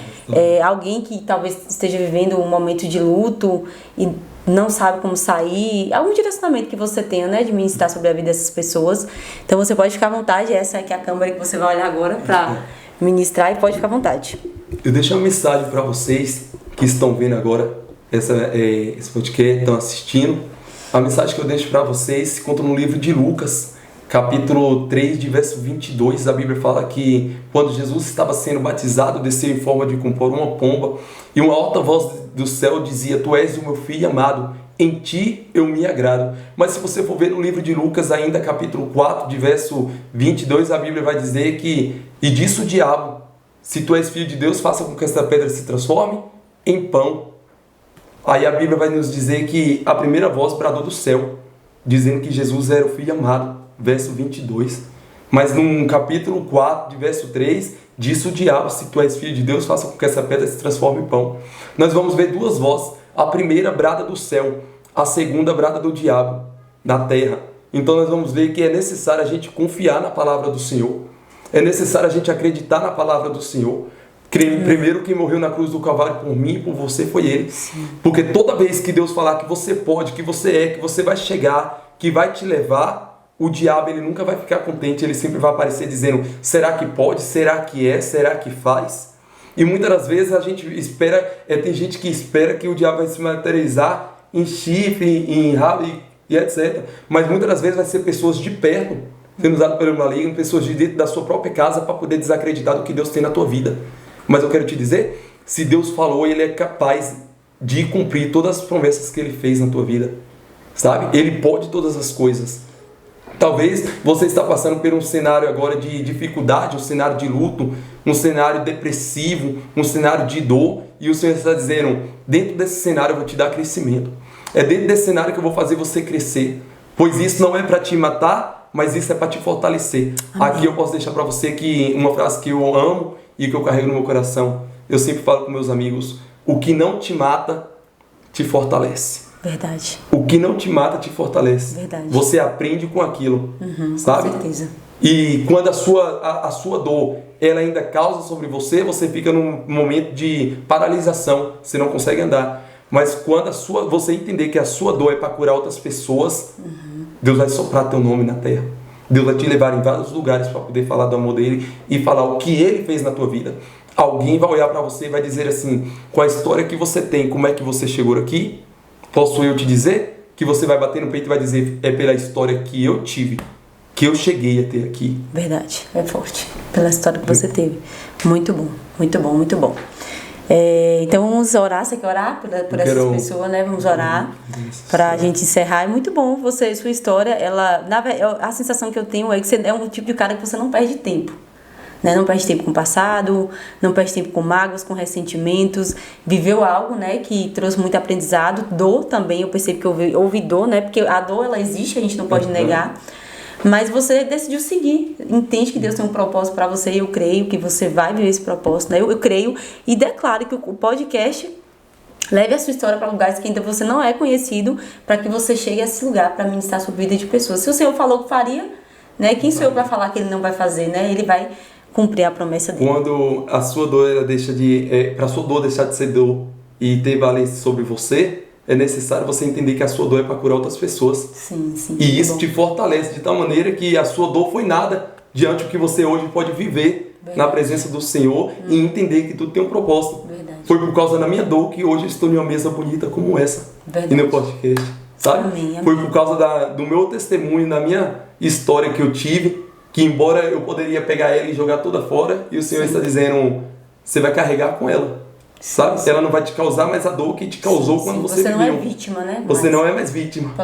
Alguém que talvez esteja vivendo um momento de luto e não sabe como sair, algum direcionamento que você tenha, né? De ministrar sobre a vida dessas pessoas. Então você pode ficar à vontade, essa aqui é a câmera que você vai olhar agora para ministrar e pode ficar à vontade. Eu deixo uma mensagem para vocês que estão vendo agora esse podcast, estão assistindo. A mensagem que eu deixo para vocês se conta no livro de Lucas, capítulo 3, de verso 22. A Bíblia fala que quando Jesus estava sendo batizado, desceu em forma de compor uma pomba, e uma alta voz do céu dizia: Tu és o meu filho amado, em ti eu me agrado. Mas se você for ver no livro de Lucas, ainda capítulo 4, de verso 22, a Bíblia vai dizer que: E disse o diabo, se tu és filho de Deus, faça com que esta pedra se transforme em pão. Aí a Bíblia vai nos dizer que a primeira voz bradou do céu, dizendo que Jesus era o Filho amado, verso 22. Mas no capítulo 4, de verso 3, disse o diabo: se tu és filho de Deus, faça com que essa pedra se transforme em pão. Nós vamos ver duas vozes, a primeira brada do céu, a segunda brada do diabo, na terra. Então nós vamos ver que é necessário a gente confiar na palavra do Senhor, é necessário a gente acreditar na palavra do Senhor. Primeiro que morreu na cruz do Calvário por mim e por você foi Ele. Sim. Porque toda vez que Deus falar que você pode, que você vai chegar, que vai te levar, o diabo ele nunca vai ficar contente, ele sempre vai aparecer dizendo: será que pode? Será que é? Será que faz? E muitas das vezes a gente espera, tem gente que espera que o diabo vai se materializar em chifre, em rabo e etc. Mas muitas das vezes vai ser pessoas de perto sendo usadas pelo maligno, pessoas de dentro da sua própria casa para poder desacreditar do que Deus tem na tua vida. Mas eu quero te dizer, se Deus falou, Ele é capaz de cumprir todas as promessas que Ele fez na tua vida, sabe? Ele pode todas as coisas. Talvez você está passando por um cenário agora de dificuldade, um cenário de luto, um cenário depressivo, um cenário de dor, e o Senhor está dizendo: dentro desse cenário eu vou te dar crescimento. É dentro desse cenário que eu vou fazer você crescer, pois isso não é para te matar, mas isso é para te fortalecer. Amém. Aqui eu posso deixar para você que uma frase que eu amo e que eu carrego no meu coração. Eu sempre falo com meus amigos: o que não te mata, te fortalece. Verdade. O que não te mata, te fortalece. Verdade. Você aprende com aquilo, sabe? Com certeza. E quando a sua dor, ela ainda causa sobre você, você fica num momento de paralisação, você não consegue andar. Mas quando você entender que a sua dor é para curar outras pessoas, Deus vai soprar teu nome na terra. Deus vai te levar em vários lugares para poder falar do amor dele e falar o que ele fez na tua vida. Alguém vai olhar para você e vai dizer assim: com a história que você tem, como é que você chegou aqui? Posso eu te dizer? Que você vai bater no peito e vai dizer: é pela história que eu tive, que eu cheguei a ter aqui. Verdade, é forte. Pela história que você teve. Muito bom, muito bom, muito bom. Então vamos orar, você quer orar por essas pessoas, né? Vamos orar para a gente encerrar. É muito bom sua história, a sensação que eu tenho é que você é um tipo de cara que você não perde tempo, né? Não perde tempo com o passado, não perde tempo com mágoas, com ressentimentos, viveu algo, né, que trouxe muito aprendizado, dor também, eu percebo que houve dor, né? Porque a dor, ela existe, a gente não pode negar. Mas você decidiu seguir, entende que Deus tem um propósito para você, e eu creio que você vai viver esse propósito, né? Eu creio e declaro que o podcast leve a sua história para lugares que ainda você não é conhecido, para que você chegue a esse lugar para ministrar a sua vida de pessoas. Se o Senhor falou que faria, né? Quem sou eu para falar que Ele não vai fazer, né? Ele vai cumprir a promessa dele. Quando a sua dor para a sua dor deixar de ser dor e ter valência sobre você, é necessário você entender que a sua dor é para curar outras pessoas. Sim, sim. E isso te fortalece de tal maneira que a sua dor foi nada diante do que você hoje pode viver. Verdade. Na presença do Senhor e entender que tudo tem um propósito. Verdade. Foi por causa da minha dor que hoje eu estou em uma mesa bonita como essa. Verdade. E no podcast, sabe? Amém, amém. Foi por causa do meu testemunho, da minha história que eu tive, que embora eu poderia pegar ela e jogar toda fora, e o Senhor está dizendo: você vai carregar com ela. Sabe? Ela não vai te causar mais a dor que te causou quando você viveu. Você não é vítima, né? Você não é mais vítima.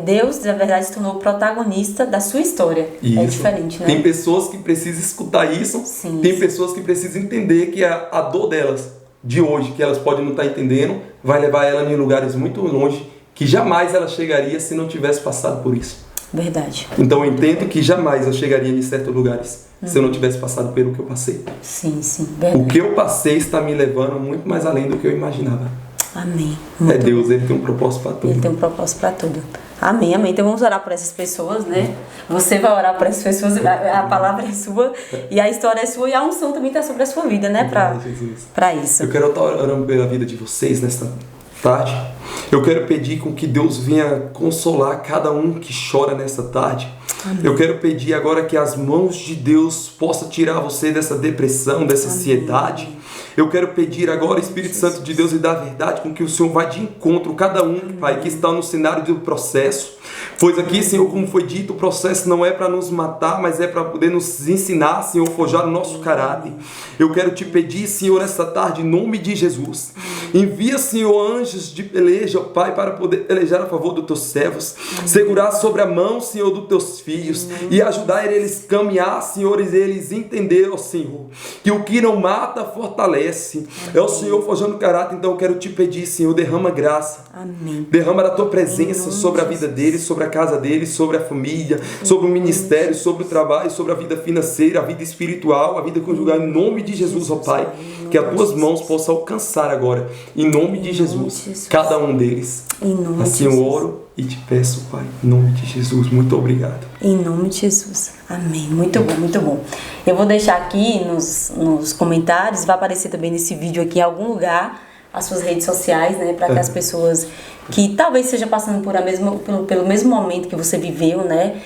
Deus, na verdade, se tornou o protagonista da sua história. Isso. É diferente, né? Tem pessoas que precisam escutar isso. Sim. Tem pessoas que precisam entender que a dor delas, de hoje, que elas podem não estar entendendo, vai levar ela em lugares muito longe, que jamais ela chegaria se não tivesse passado por isso. Verdade. Então eu entendo que jamais eu chegaria em certos lugares se eu não tivesse passado pelo que eu passei. Sim, sim. Verdade. O que eu passei está me levando muito mais além do que eu imaginava. Amém. É Deus, Ele tem um propósito para tudo. Ele tem um propósito para tudo. Amém, amém. Então vamos orar por essas pessoas, né? Você vai orar por essas pessoas, a palavra é sua e a história é sua e a unção também está sobre a sua vida, né? Para isso. Eu quero estar orando pela vida de vocês nesta tarde. Eu quero pedir com que Deus venha consolar cada um que chora nesta tarde. Amém. Eu quero pedir agora que as mãos de Deus possam tirar você dessa depressão, dessa ansiedade. Eu quero pedir agora, Espírito Santo de Deus e da verdade, com que o Senhor vá de encontro a cada um, Pai, que está no cenário do processo. Pois aqui, Senhor, como foi dito, o processo não é para nos matar, mas é para poder nos ensinar, Senhor, forjar o nosso caráter. Eu quero te pedir, Senhor, esta tarde, em nome de Jesus, envia, Senhor, anjos de peleja, Pai, para poder pelejar a favor dos teus servos, segurar sobre a mão, Senhor, dos teus filhos e ajudar eles a caminhar, Senhor, e eles entenderem, ó Senhor, que o que não mata fortalece. É o Senhor forjando o caráter. Então eu quero te pedir, Senhor, derrama graça. Amém. Derrama da tua presença sobre a vida deles, sobre a casa deles, sobre a família, sobre o ministério, sobre o trabalho, sobre a vida financeira, a vida espiritual, a vida conjugal, em nome de Jesus, ó Pai, que as tuas mãos possam alcançar agora, em nome de Jesus, cada um deles. Assim eu oro e te peço, Pai, em nome de Jesus. Muito obrigado. Em nome de Jesus. Amém. Muito bom, muito bom. Eu vou deixar aqui nos comentários, vai aparecer também nesse vídeo aqui em algum lugar, as suas redes sociais, né, para que as pessoas que talvez estejam passando pelo mesmo momento que você viveu, né,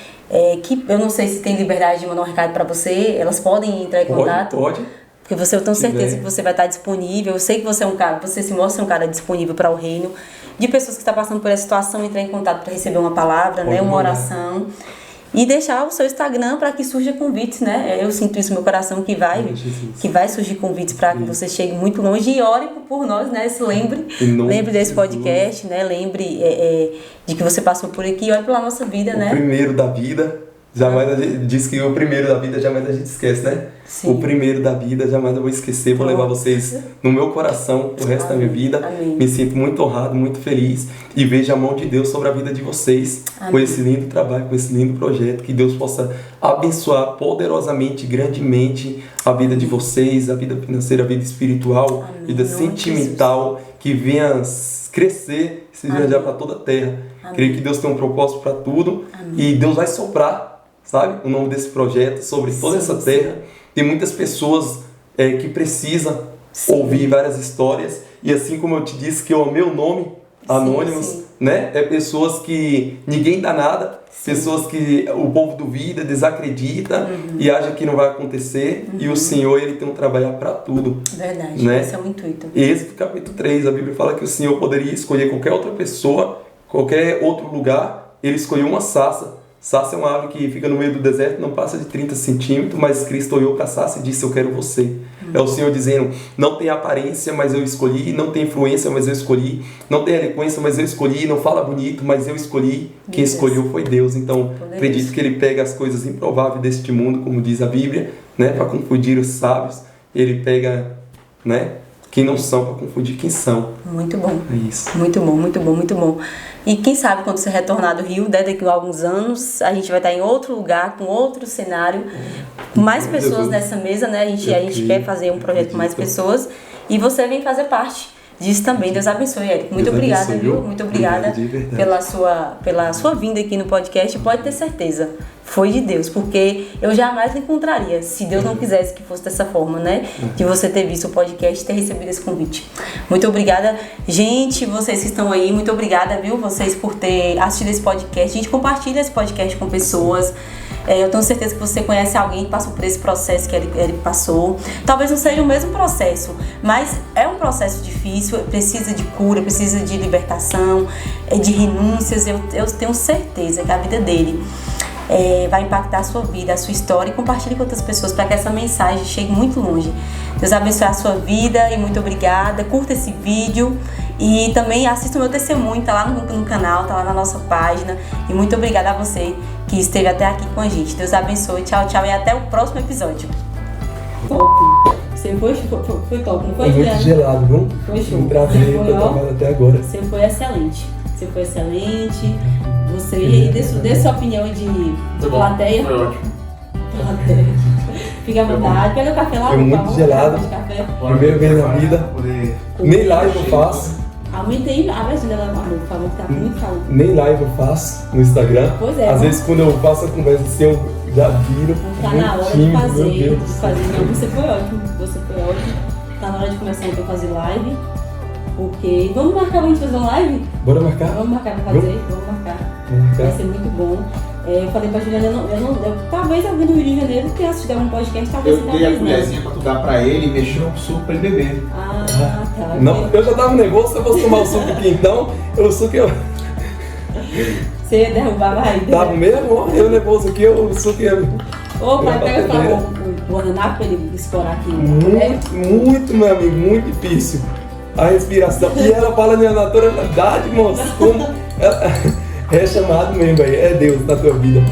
que eu não sei se tem liberdade de mandar um recado para você, elas podem entrar em contato. Pode. Porque eu tenho certeza que você vai estar disponível. Eu sei que você é um cara, você se mostra um cara disponível para o reino, de pessoas que estão passando por essa situação, entrar em contato para receber uma palavra, né, uma oração. E deixar o seu Instagram para que surja convites, né? Eu sinto isso no meu coração que vai surgir convites para que você chegue muito longe e ore por nós, né? Se lembre desse podcast, né? Lembre de que você passou por aqui e olhe pela nossa vida, né? O primeiro da vida. Jamais a gente diz que o primeiro da vida jamais a gente esquece, né? Sim. O primeiro da vida jamais eu vou esquecer. Vou levar vocês no meu coração o resto da minha vida. Amém. Me sinto muito honrado, muito feliz e vejo a mão de Deus sobre a vida de vocês. Amém. Com esse lindo trabalho, com esse lindo projeto. Que Deus possa abençoar poderosamente, grandemente a vida de vocês, a vida financeira, a vida espiritual, a vida sentimental, que venha crescer, se viajar para toda a terra. Amém. Creio que Deus tem um propósito para tudo. Amém. E Deus vai soprar, sabe, o nome desse projeto sobre toda essa terra. Tem muitas pessoas que precisam ouvir várias histórias. E assim como eu te disse que o meu nome, Anônimos, né? É pessoas que ninguém dá nada. Pessoas que o povo duvida, desacredita e acha que não vai acontecer. E o Senhor, Ele tem um trabalho para tudo. Verdade, né? Esse é o intuito. Êxodo capítulo 3, a Bíblia fala que o Senhor poderia escolher qualquer outra pessoa, qualquer outro lugar. Ele escolheu uma sarça. Sarça é uma árvore que fica no meio do deserto, não passa de 30 centímetros, mas Cristo olhou para a sarça e disse, eu quero você. É o Senhor dizendo, não tem aparência, mas eu escolhi, não tem influência, mas eu escolhi, não tem eloquência, mas eu escolhi, não fala bonito, mas eu escolhi. Quem escolheu foi Deus. Então, acredito que Ele pega as coisas improváveis deste mundo, como diz a Bíblia, né, para confundir os sábios. Ele pega, né, quem não são para confundir quem são. Muito bom. É isso. Muito bom, muito bom, muito bom. E quem sabe quando você retornar do Rio, daqui a alguns anos, a gente vai estar em outro lugar, com outro cenário, com mais pessoas nessa mesa, né? A gente quer fazer um projeto com mais pessoas e você vem fazer parte disso também. Deus abençoe, Érico. Muito obrigada, viu? Muito obrigada pela sua vinda aqui no podcast. Pode ter certeza, foi de Deus, porque eu jamais encontraria, se Deus não quisesse que fosse dessa forma, né? De você ter visto o podcast e ter recebido esse convite. Muito obrigada. Gente, vocês que estão aí, muito obrigada, viu? Vocês por ter assistido esse podcast. A gente compartilha esse podcast com pessoas. Eu tenho certeza que você conhece alguém que passou por esse processo que ele passou. Talvez não seja o mesmo processo, mas é um processo difícil, precisa de cura, precisa de libertação, de renúncias. Eu tenho certeza que a vida dele vai impactar a sua vida, a sua história, e compartilhe com outras pessoas para que essa mensagem chegue muito longe. Deus abençoe a sua vida e muito obrigada. Curta esse vídeo e também assista o meu testemunho, tá lá no canal, tá lá na nossa página. E muito obrigada a você que esteve até aqui com a gente. Deus abençoe, tchau, tchau e até o próximo episódio. Top! Você foi top, não foi? Foi muito gelado, viu? Foi show. Um prazer ter trabalhado até agora. Você foi excelente. Você dê sua opinião de plateia. Foi ótimo. Fica à vontade. Quer o café lá? Foi muito gelado. Primeira vez na vida. Nem live eu faço. Aumentei a versão dela, amor, por favor, que tá muito calor. Nem live eu faço no Instagram. Pois é. Às vezes quando eu faço a conversa assim, eu já viro. Tá na hora de fazer. Não, você foi ótimo. Tá na hora de começar então a fazer live. Porque. Vamos marcar pra gente fazer uma live? Bora marcar? Vamos marcar pra fazer, vamos marcar. Vai ser muito bom. Eu falei pra Juliana, talvez alguém do Rio de Janeiro tenha assistido algum podcast, talvez eu dei a colherzinha pra tu dar pra ele e mexer um suco pra ele beber. Ah, tá. Não, eu já dava um negócio, eu posso tomar o suco aqui então. O suco eu. Você ia derrubar a barriga. Dava mesmo? Eu nervoso aqui, o suco ia. Ô, pai, pega o guardanapo pra ele escorar aqui. Muito, meu amigo, muito difícil. A respiração. E ela fala na naturalidade, moço. Como ela é chamado mesmo aí. É Deus na tua vida.